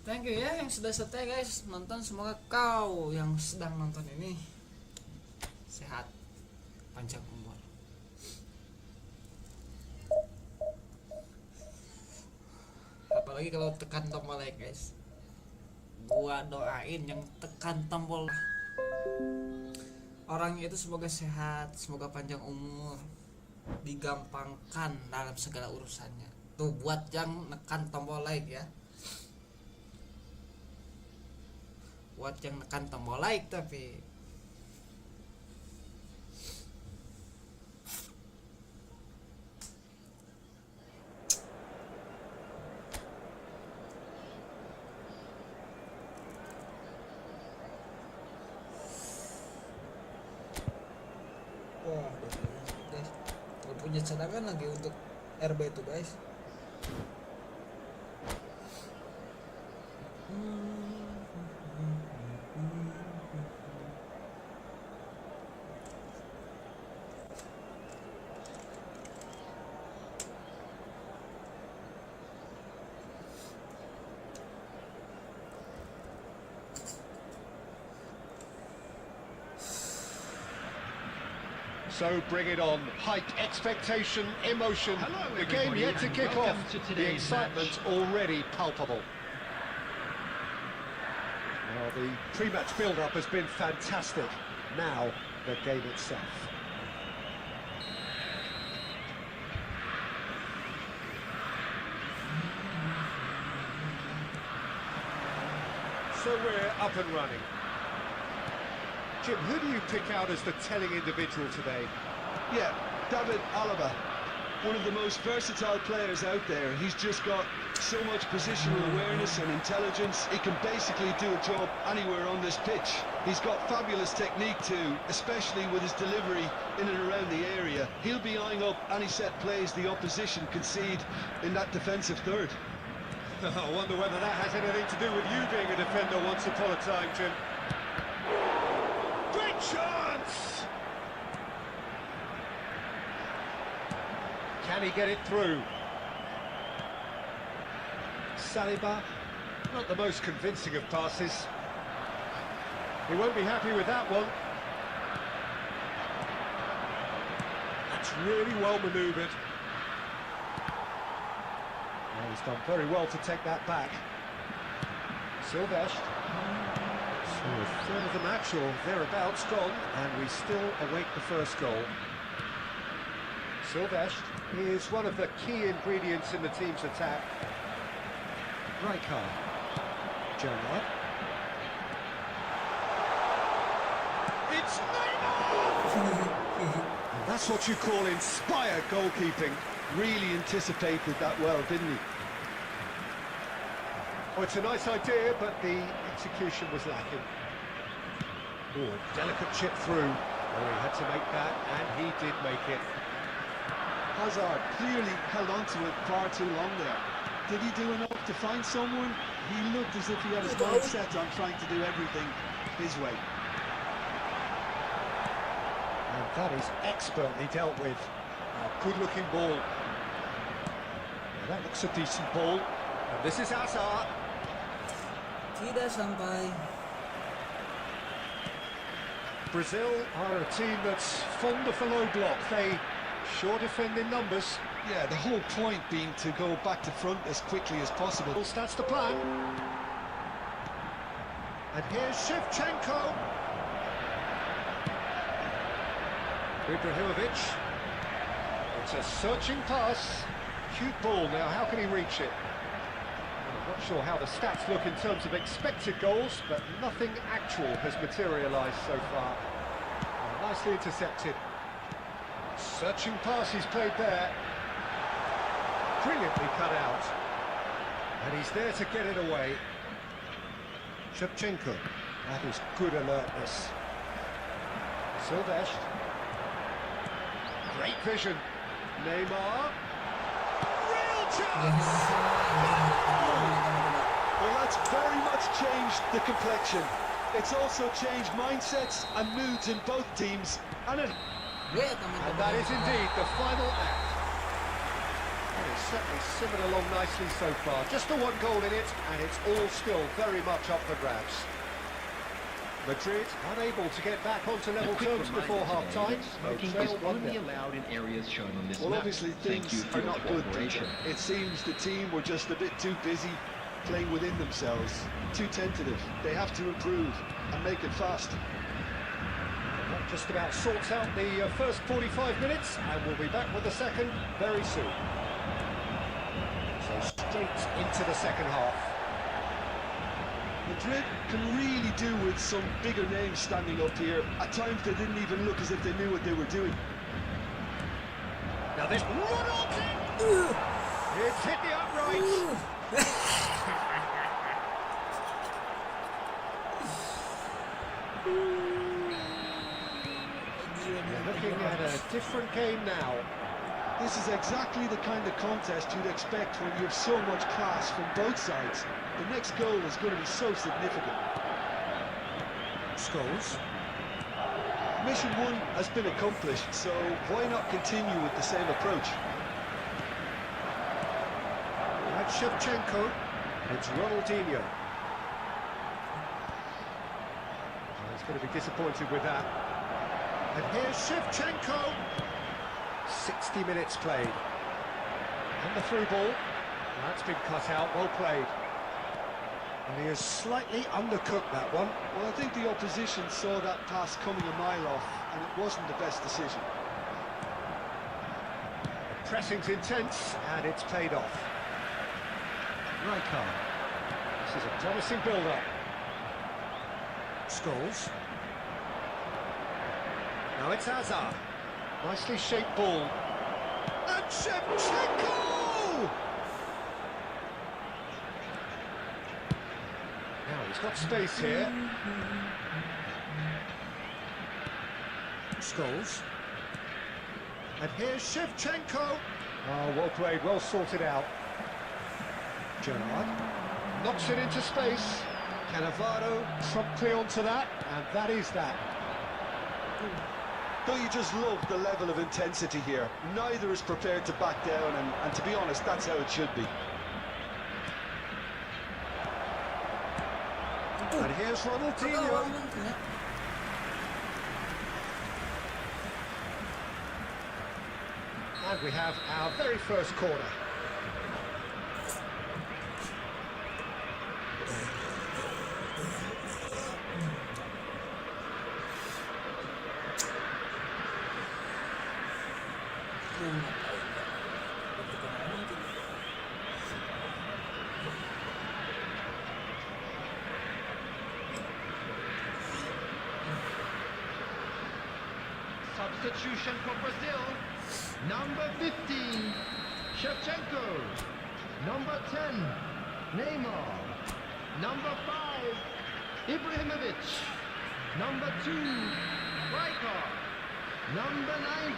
Thank you ya yang sudah setia guys nonton. Semoga kau yang sedang nonton ini sehat, panjang umur. Apalagi kalau tekan tombol like guys. Gua doain yang tekan tombol orang itu semoga sehat, semoga panjang umur, digampangkan dalam segala urusannya. Tuh buat yang nekan tombol like ya. Buat yang nekan tombol like tapi wah, guys, gak punya cadangan lagi untuk RB itu guys. So bring it on. Hype, expectation, emotion. Hello, The game everybody, yet to and kick off. welcome to The today's excitement match. already palpable. Well, the pre-match build-up has been fantastic. Now, the game itself. So we're up and running. Jim, who do you pick out as the telling individual today? Yeah, David Alaba, one of the most versatile players out there. He's just got so much positional awareness and intelligence. He can basically do a job anywhere on this pitch. He's got fabulous technique too, especially with his delivery in and around the area. He'll be eyeing up any set plays the opposition concede in that defensive third. I wonder whether that has anything to do with you being a defender once upon a time, Jim. Great chance! Can he get it through? Saliba, not the most convincing of passes. He won't be happy with that one. That's really well manoeuvred. Well, he's done very well to take that back. Silvestre. So a third of the match or thereabouts gone, and we still await the first goal. Silvestre is one of the key ingredients in the team's attack. Rijkaard. Jangan. It's Neymar! And that's what you call inspired goalkeeping. Really anticipated that well, didn't he? Oh, it's a nice idea, but the execution was lacking. Oh, delicate chip through. Oh, he had to make that, and he did make it. Hazard clearly held on to it far too long there. Did he do enough to find someone? He looked as if he had his mind set on trying to do everything his way. And that is expertly dealt with. A good-looking ball. Now, that looks a decent ball. And this is Hazard. Tidak sampai. Brazil are a team that's fond of the low block. They sure defend in numbers. Yeah, the whole point being to go back to front as quickly as possible. That's the plan. And here's Shevchenko. Ibrahimovic. It's a searching pass. Cute ball. Now, how can he reach it? I'm not sure how the stats look in terms of expected goals, but nothing actual has materialised so far. Nicely intercepted. Searching pass he's played there. Brilliantly cut out. And he's there to get it away. Shevchenko. That is good alertness. Silvestre. Great vision. Neymar. Real chance! Well, that's very much changed the complexion. It's also changed mindsets and moods in both teams. And it... Ya, teman-teman. And that is indeed the final act. Well, it's certainly simmered along nicely so far. Just the one goal in it, and it's all still very much up for grabs. Madrid unable to get back onto level terms before half-time. Smoking is only allowed in areas shown on this Well, map. obviously Thank things you for are your not good. cooperation. It seems the team were just a bit too busy playing within themselves, too tentative. They have to improve and make it fast. That just about sorts out the first 45 minutes, and we'll be back with the second very soon. So straight into the second half. Madrid can really do with some bigger names standing up here. At times they didn't even look as if they knew what they were doing. Now this run on it! It's hit the uprights. We're looking at a different game now. This is exactly the kind of contest you'd expect when you have so much class from both sides. The next goal is going to be so significant. Scholes. Mission one has been accomplished, so why not continue with the same approach? That's Shevchenko. It's Ronaldinho. Oh, he's going to be disappointed with that. And here's Shevchenko. 60 minutes played. And the through ball. That's been cut out, well played. And he has slightly undercooked that one. Well, I think the opposition saw that pass coming a mile off, and it wasn't the best decision. The pressing's intense, and it's paid off. Rijkaard. This is a promising build-up. Scholes. Now it's Hazard. Nicely shaped ball. And Shevchenko! Now he's got space here. Scholes. And here's Shevchenko. Oh, well played, well sorted out. Gerrard knocks it into space. Cannavaro promptly onto that, and that is that. Don't you just love the level of intensity here? Neither is prepared to back down, and to be honest, that's how it should be. And here's Ronaldinho. And we have our very first corner. Substitution for Brazil. Number 15, Shevchenko. Number 10, Neymar. Number 5, Ibrahimovic. Number 2, Rijkaard. Number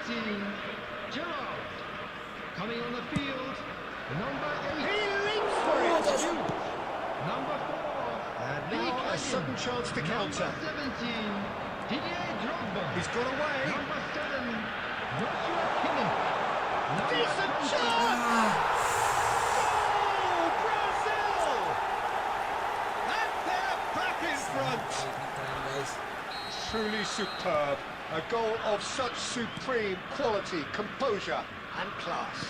19, Gerrard. Coming on the field, number 8. He leaps for it! Number 4, And now a sudden chance to counter. Number 17, Didier Drogba. He's got away. Number 7, Joshua Kimmich. Number Decent 20, chance! Goal, Brazil! And they're back in front. Guys. Truly superb. A goal of such supreme quality, composure and class.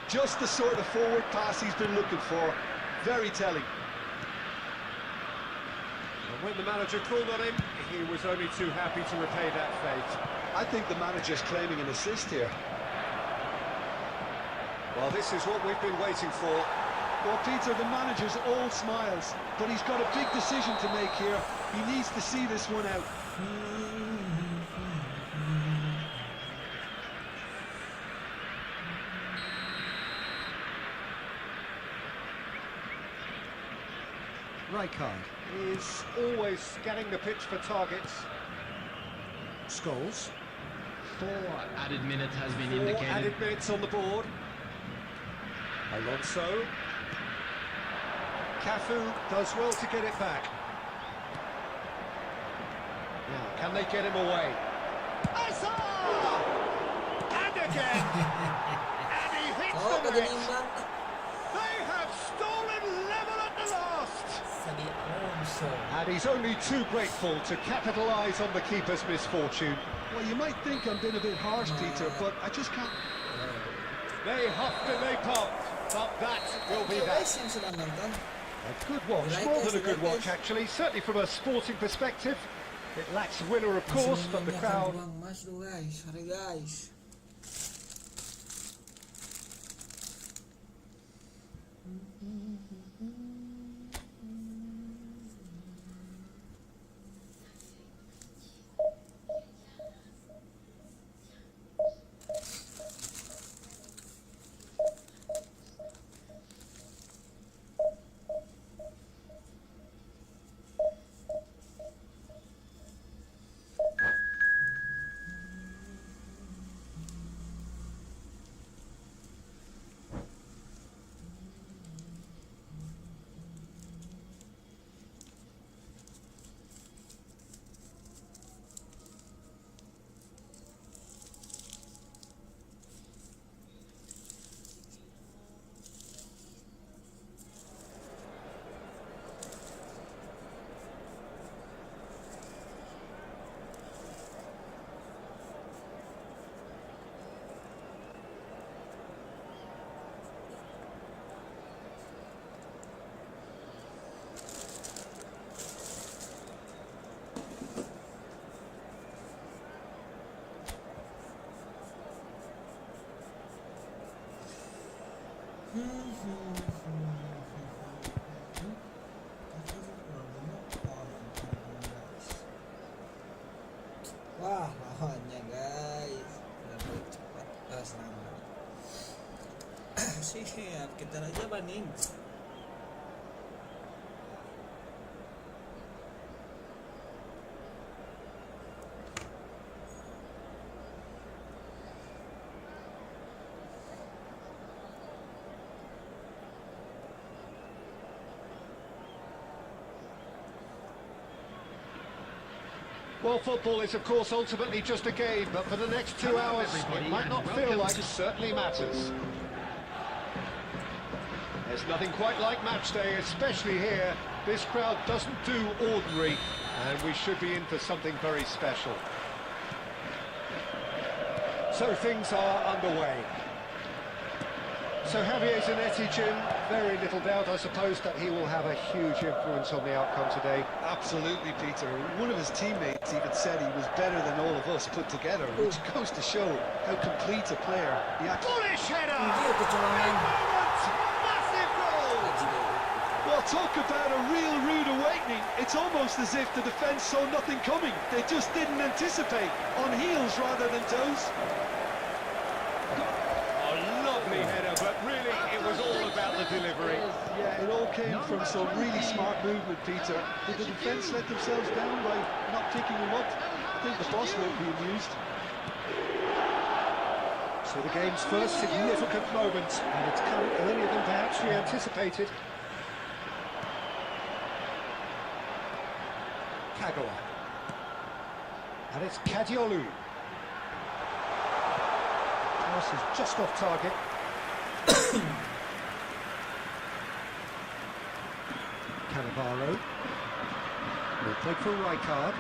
Just the sort of forward pass he's been looking for. Very telling. And when the manager called on him, he was only too happy to repay that fate. I think the manager's claiming an assist here. Well, this is what we've been waiting for. Well, Peter, the manager's all smiles, but he's got a big decision to make here. He needs to see this one out. Rijkaard is always scanning the pitch for targets. Scholes. 4 added minutes has been 4 indicated. added minutes on the board. Alonso. Cafu does well to get it back. Now, can they get him away? Asa! And again! And he hits Oh, the kagani net! imbang. They have stolen level at the last! Sabi Alonso. And he's only too grateful to capitalise on the keeper's misfortune. Well, you might think I'm being a bit harsh, Peter, but I just can't... They huffed and they puffed, but that will be that. Guys, yung sila nandun. A good watch, Right, more guys, than a good right, watch guys. actually, certainly from a sporting perspective. It lacks a winner of course, but the crowd... Buang mas do guys. Sorry guys. Wah, lawannya guys. Lebih cepat. Selamat. Siap, kita aja banding. Well, football is of course ultimately just a game, but for the next 2 Hello, hours everybody, it might and not welcome feel like to- certainly matters. There's nothing quite like match day, especially here. This crowd doesn't do ordinary, and we should be in for something very special. So things are underway. So Javier Zanetti, Jim, very little doubt, I suppose, that he will have a huge influence on the outcome today. Absolutely, Peter. One of his teammates even said he was better than all of us put together, which goes to show how complete a player he actually... Bullish header! Hindi, kecolongan. Massive goal! Well, talk about a real rude awakening. It's almost as if the defence saw nothing coming. They just didn't anticipate. On heels rather than toes. A lovely header, but really it was all about the the delivery. Yeah, it all came from some really smart movement, Peter. Did the defence let themselves down by not picking him up? I think the boss won't be amused. So the game's first significant moment, and it's come earlier than perhaps we anticipated. Kagawa. And it's Kadiolu. Pass is just off target. Cannavaro. Will play for Rijkaard.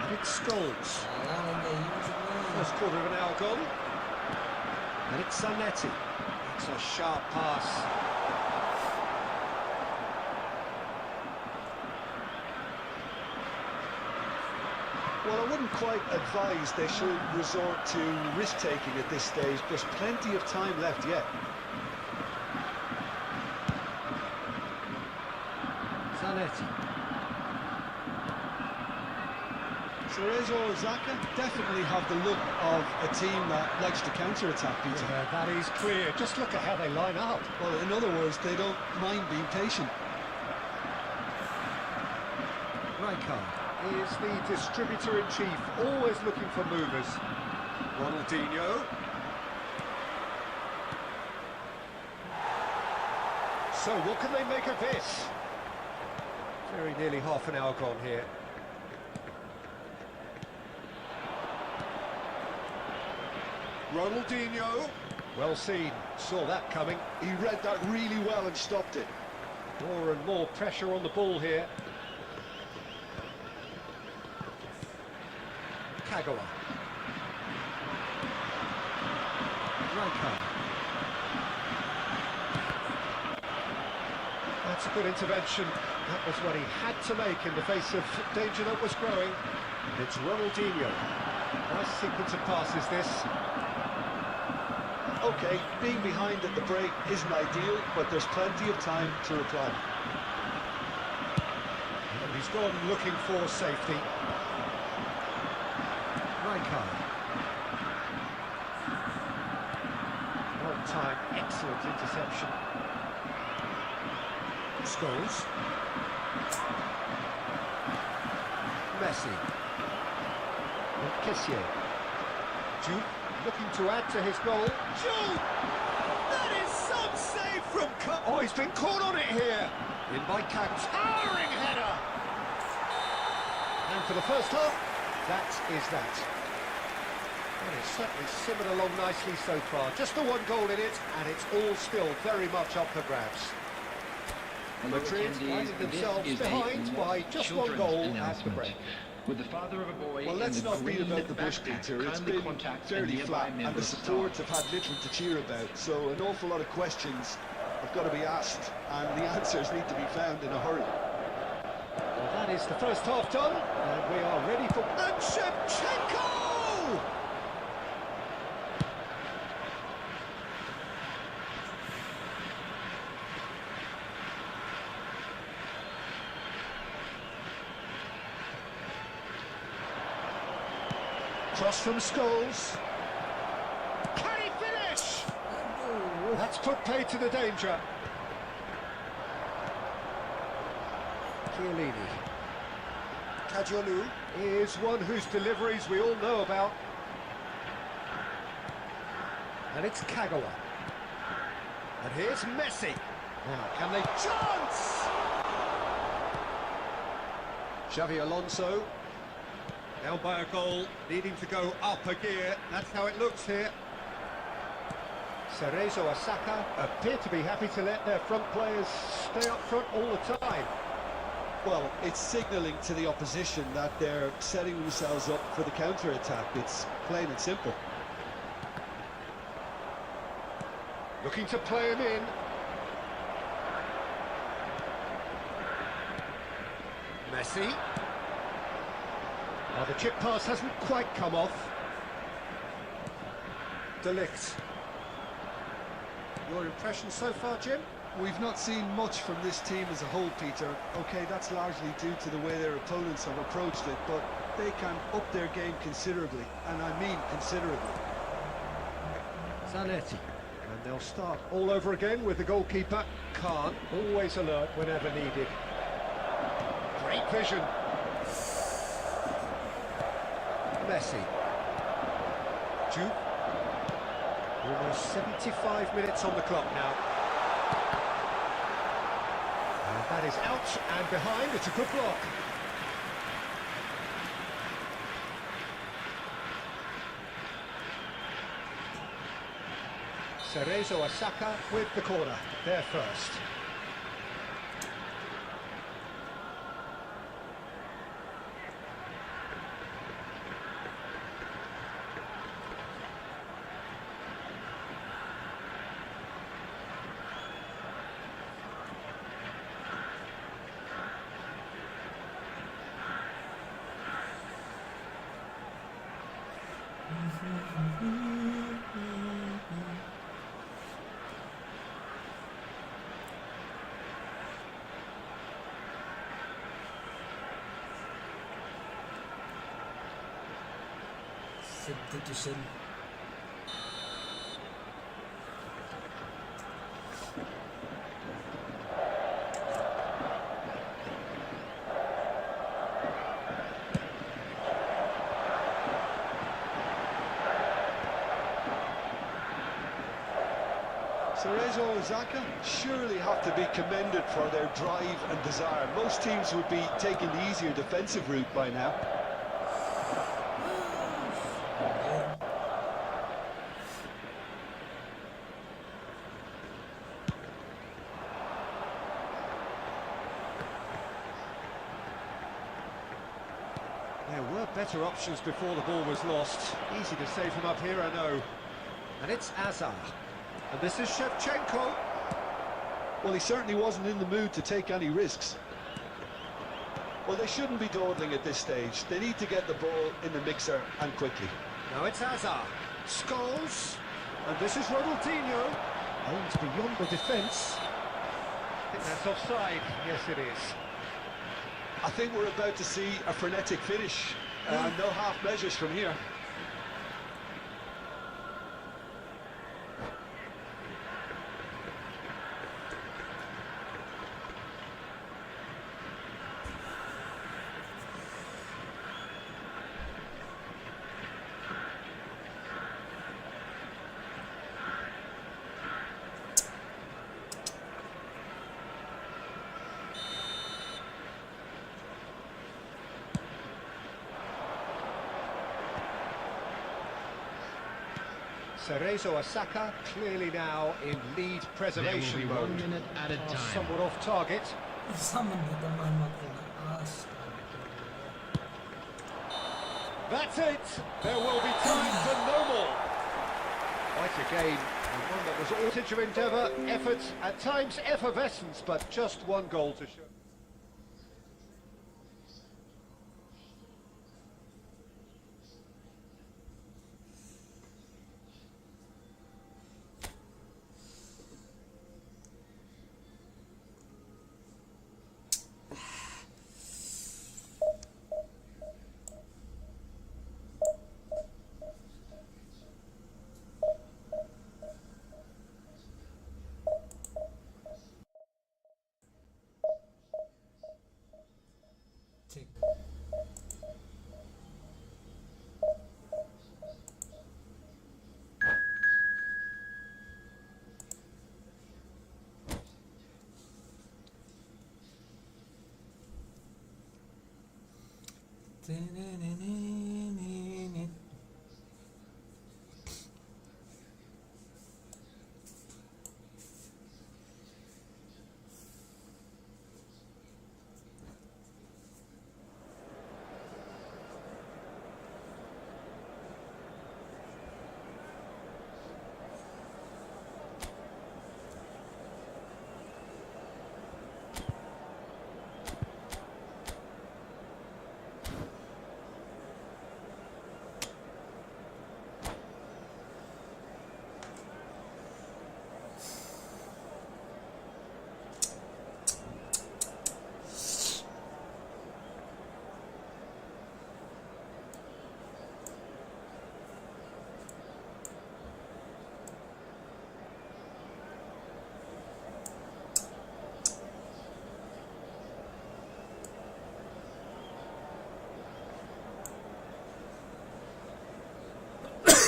And it's Scholes. First quarter of an hour gone. And it's Zanetti. It's a sharp pass. Well, I wouldn't quite advise they should resort to risk-taking at this stage. There's plenty of time left yet. Zanetti. Cerezo or Zaka definitely have the look of a team that likes to counter-attack, Peter. Yeah, that is clear. Just look at how they line up. Well, in other words, they don't mind being patient. Rijkaard is the distributor-in-chief, always looking for movers. Ronaldinho. So what can they make of this? Very nearly half an hour gone here. Ronaldinho. Well seen, saw that coming. He read that really well and stopped it. More and more pressure on the ball here. Kagawa. Rijkaard. That's a good intervention. That was what he had to make in the face of danger that was growing. It's Ronaldinho. Nice sequence of passes, this. Okay, being behind at the break isn't ideal, but there's plenty of time to reply. And he's gone looking for safety. Rijkaard. Well time, excellent interception. Scholes. Messi. And Kessier. Jude looking to add to his goal. Jude! That is some save from Cup. Oh, he's been caught on it here. In by Kag. Towering header. And for the first half, that is that. And it's certainly simmered along nicely so far. Just the one goal in it, and it's all still very much up for grabs. Madrid finding themselves behind by just one goal at the break. With the father of a boy. Well, let's not beat about the bush, Peter. It's been fairly flat, and the supports have had little to cheer about. So an awful lot of questions have got to be asked, and the answers need to be found in a hurry. Well, that is the first half done, and we are ready for... And Shevchenko! Cross from Scholes. Can he finish? That's put paid to the danger. Chiellini. Kadiolu is one whose deliveries we all know about. And it's Kagawa. And here's Messi. Now, can they... Chance! Xavi Alonso. Down by a goal, needing to go up a gear. That's how it looks here. Cerezo or Saka appear to be happy to let their front players stay up front all the time. Well, it's signalling to the opposition that they're setting themselves up for the counter-attack. It's plain and simple. Looking to play him in. Messi. Oh, the chip pass hasn't quite come off. De Ligt. Your impression so far, Jim? We've not seen much from this team as a whole, Peter. OK, that's largely due to the way their opponents have approached it, but they can up their game considerably, and I mean considerably. Zanetti. And they'll start all over again with the goalkeeper, Khan, always alert whenever needed. Great vision. Messi. Juke. Almost 75 minutes on the clock now. And that is out and behind. It's a good block. Cerezo Osaka with the corner. There first. Substitution. Cerezo Osaka surely have to be commended for their drive and desire. Most teams would be taking the easier defensive route by now. There were better options before the ball was lost. Easy to save from up here, I know. And it's Azar. And this is Shevchenko. Well, he certainly wasn't in the mood to take any risks. Well, they shouldn't be dawdling at this stage. They need to get the ball in the mixer and quickly. Now it's Azar. Scholes. And this is Ronaldinho. Aims beyond the defence. I think that's offside. Yes, it is. I think we're about to see a frenetic finish. No half measures from here. Cerezo Osaka clearly now in lead There will preservation be mode. 1 minute at a time. Somewhat off target. Sama nih teman makna. That's it. There will be time for no more. Quite a game, and one that was all of endeavour, effort, at times effervescence, but just one goal to show. Cek.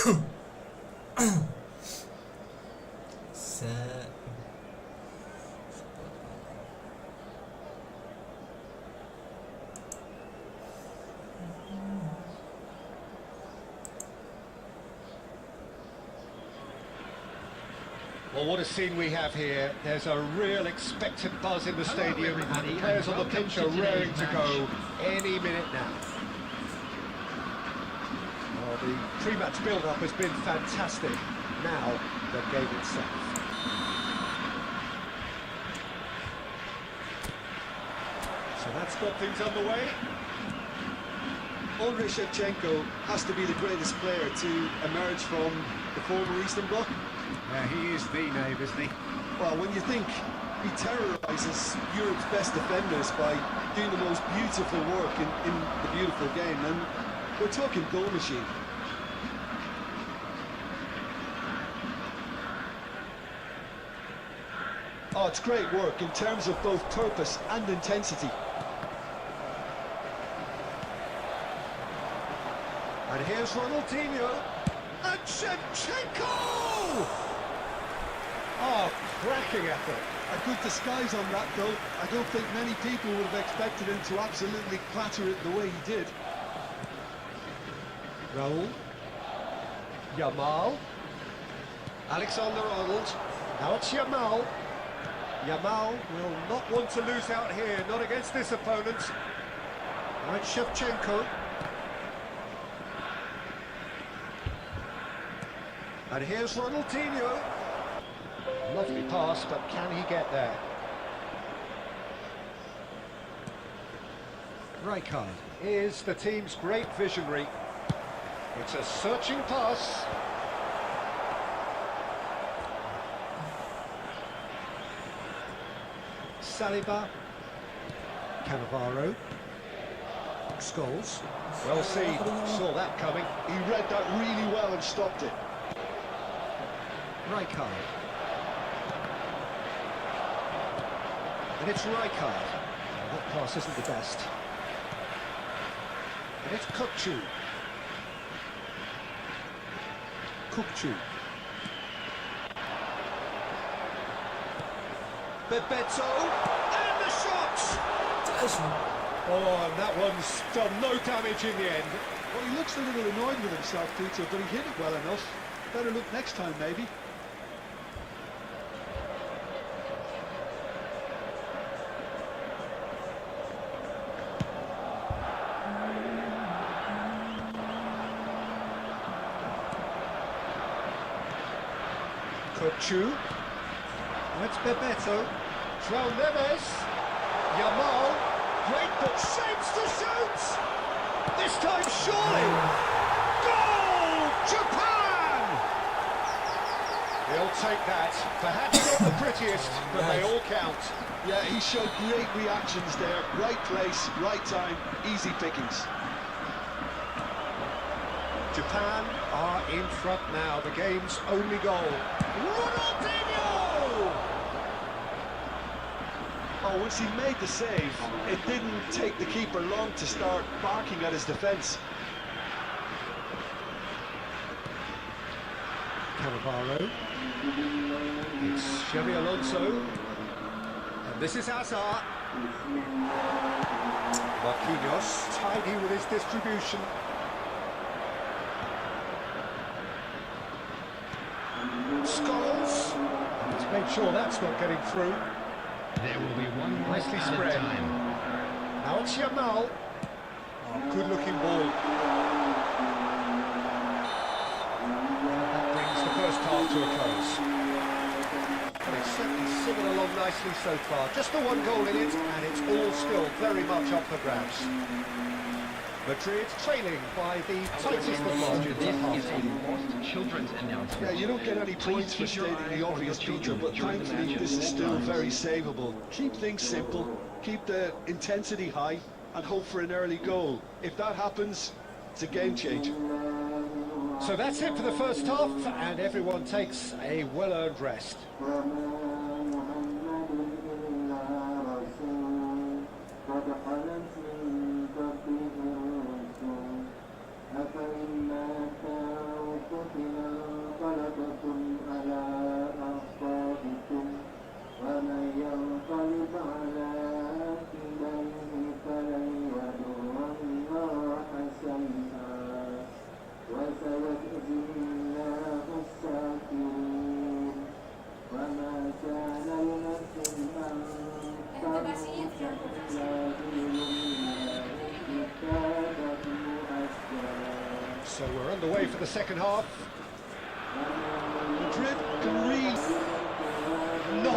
Se- Well, what a scene we have here. There's a real expectant buzz in the stadium, and the players on the pitch are raring to go any minute now. Well, the pre-match build-up has been fantastic. Now, the game itself. So that's got things underway. Andrei Shevchenko has to be the greatest player to emerge from the former Eastern Bloc. Yeah, he is the name, isn't he? Well, when you think he terrorises Europe's best defenders by doing the most beautiful work in the beautiful game, and we're talking goal machine. Oh, it's great work in terms of both purpose and intensity. And here's Ronaldinho. And Shevchenko! Oh, cracking effort. A good disguise on that, though. I don't think many people would have expected him to absolutely clatter it the way he did. Raul. Yamal. Alexander-Arnold. Now it's Yamal. Yamal will not want to lose out here, not against this opponent. Now it's Shevchenko. And here's Ronaldinho. Lovely pass, but can he get there? Rijkaard is the team's great visionary. It's a searching pass. Saliba. Cannavaro. Scholes. Well seen, saw that coming. He read that really well and stopped it. Rijkaard. And it's Rijkaard. That pass isn't the best. And it's Kukçu. Kukçu. Bebeto. And the shot! Oh, and that one's done no damage in the end. Well, he looks a little annoyed with himself, Peter, but he hit it well enough. Better look next time, maybe. Kukçu. That's Bebeto. João Neves. Yamal. Great, but shapes to shoot! This time, surely! Goal! Japan! He'll take that. Perhaps not the prettiest, but they all count. Yeah, he showed great reactions there. Right place, right time, easy pickings. Japan are in front now, the game's only goal. Ronaldinho! Oh, once he made the save, it didn't take the keeper long to start barking at his defence. Cannavaro. It's Xabi Alonso. And this is Hazard. Marquinhos, tidy with his distribution. Scholes. He's made sure that's not getting through. There will be one more Nicely added spread. time. Now it's Yamal. Oh, good looking ball. That brings the first half to a close. Well, it's certainly singing along nicely so far. Just the one goal in it, and it's all still very much up for grabs. Madrid trailing by the tightest of margins This at is half. a lost children's announcement. Yeah, you don't get any points for stating the obvious, Peter, but thankfully this is still very savable. Keep things simple, keep the intensity high, and hope for an early goal. If that happens, it's a game changer. So that's it for the first half, and everyone takes a well-earned rest. So we're underway for the second half. Madrid can really... No,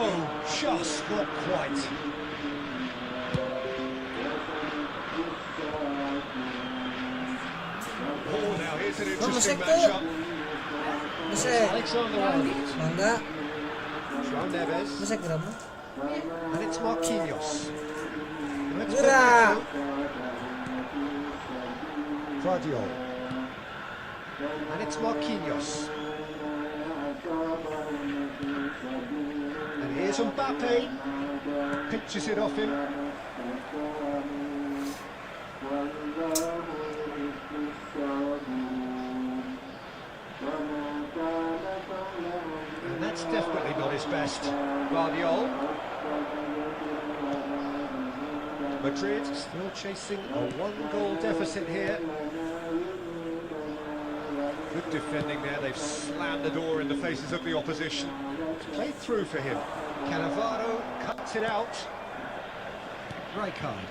just not quite. Oh, now here's an interesting matchup. Busek. Alexander-Arnold, Mangga. João Neves, Busek berapa? and it's Marquinhos. Let's Gerak. Guardiola. And it's Marquinhos. And here's Mbappe. Pinches it off him. And that's definitely not his best. Guardiola. Madrid still chasing a one-goal deficit here. Good defending there, they've slammed the door in the faces of the opposition. It's played through for him. Cannavaro cuts it out. Rijkaard.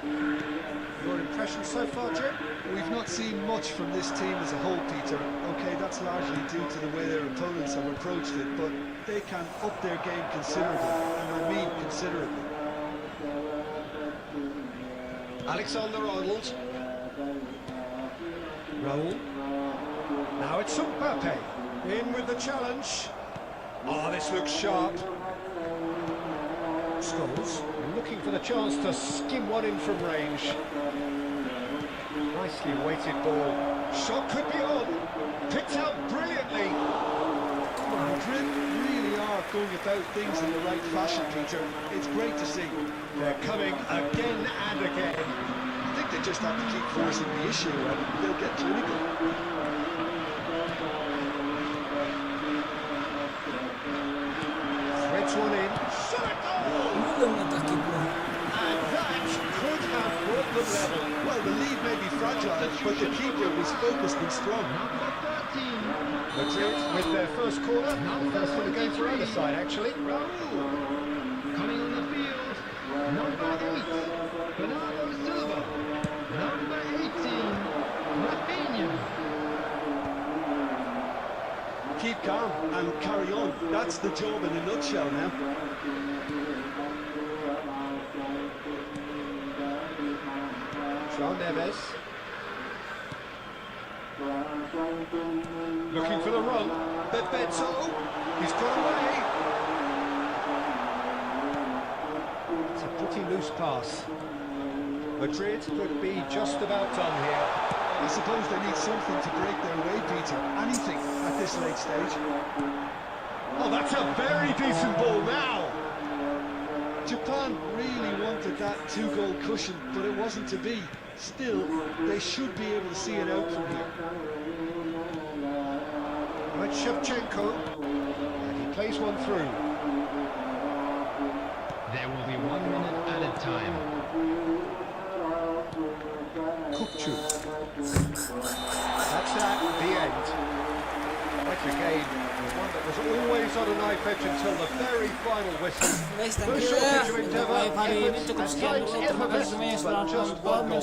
Your impression so far, Jim? We've not seen much from this team as a whole, Peter. Okay, that's largely due to the way their opponents have approached it, but they can up their game considerably, and I mean considerably. Alexander-Arnold. Raul. Now it's Mbappe. In with the challenge. Oh, this looks sharp. Scholes looking for the chance to skim one in from range. Nicely weighted ball. Shot could be on. Picked out brilliantly. Madrid really are going about things in the right fashion, Peter. It's great to see. They're coming again and again. I think they just have to keep forcing the issue and they'll get clinical. Threads one in. Shot it goal! Belum kaki pun. And that could have brought them level. Well, the lead may be fragile, but the keeper was focused and strong. Number 13. Madrid with their first corner. The first for the game for either side, actually. Raul. Coming on the field. Number 8. Bernardo Silva. Number 18. Rafinha. Keep calm and carry on. That's the job in a nutshell now. João Neves. Looking for the run. Bebeto. He's got away. It's a pretty loose pass. Madrid could be just about done here. I suppose they need something to break their way, Peter. Anything at this late stage. Oh, that's a very decent ball now. Japan really wanted that two-goal cushion, but it wasn't to be. Still, they should be able to see it out from here. Right, Shevchenko. And he plays one through. There will be 1 minute added time. Kukcu. That's that, the end. Quite a game, one that was always on a knife edge until the very final whistle. Guys, No thank you ya. shortage of Untuk endeavour, live hari ini efforts, cukup at sekian times dulu. Terima kasih effortless, semuanya yang but sudah just one nonton. goal.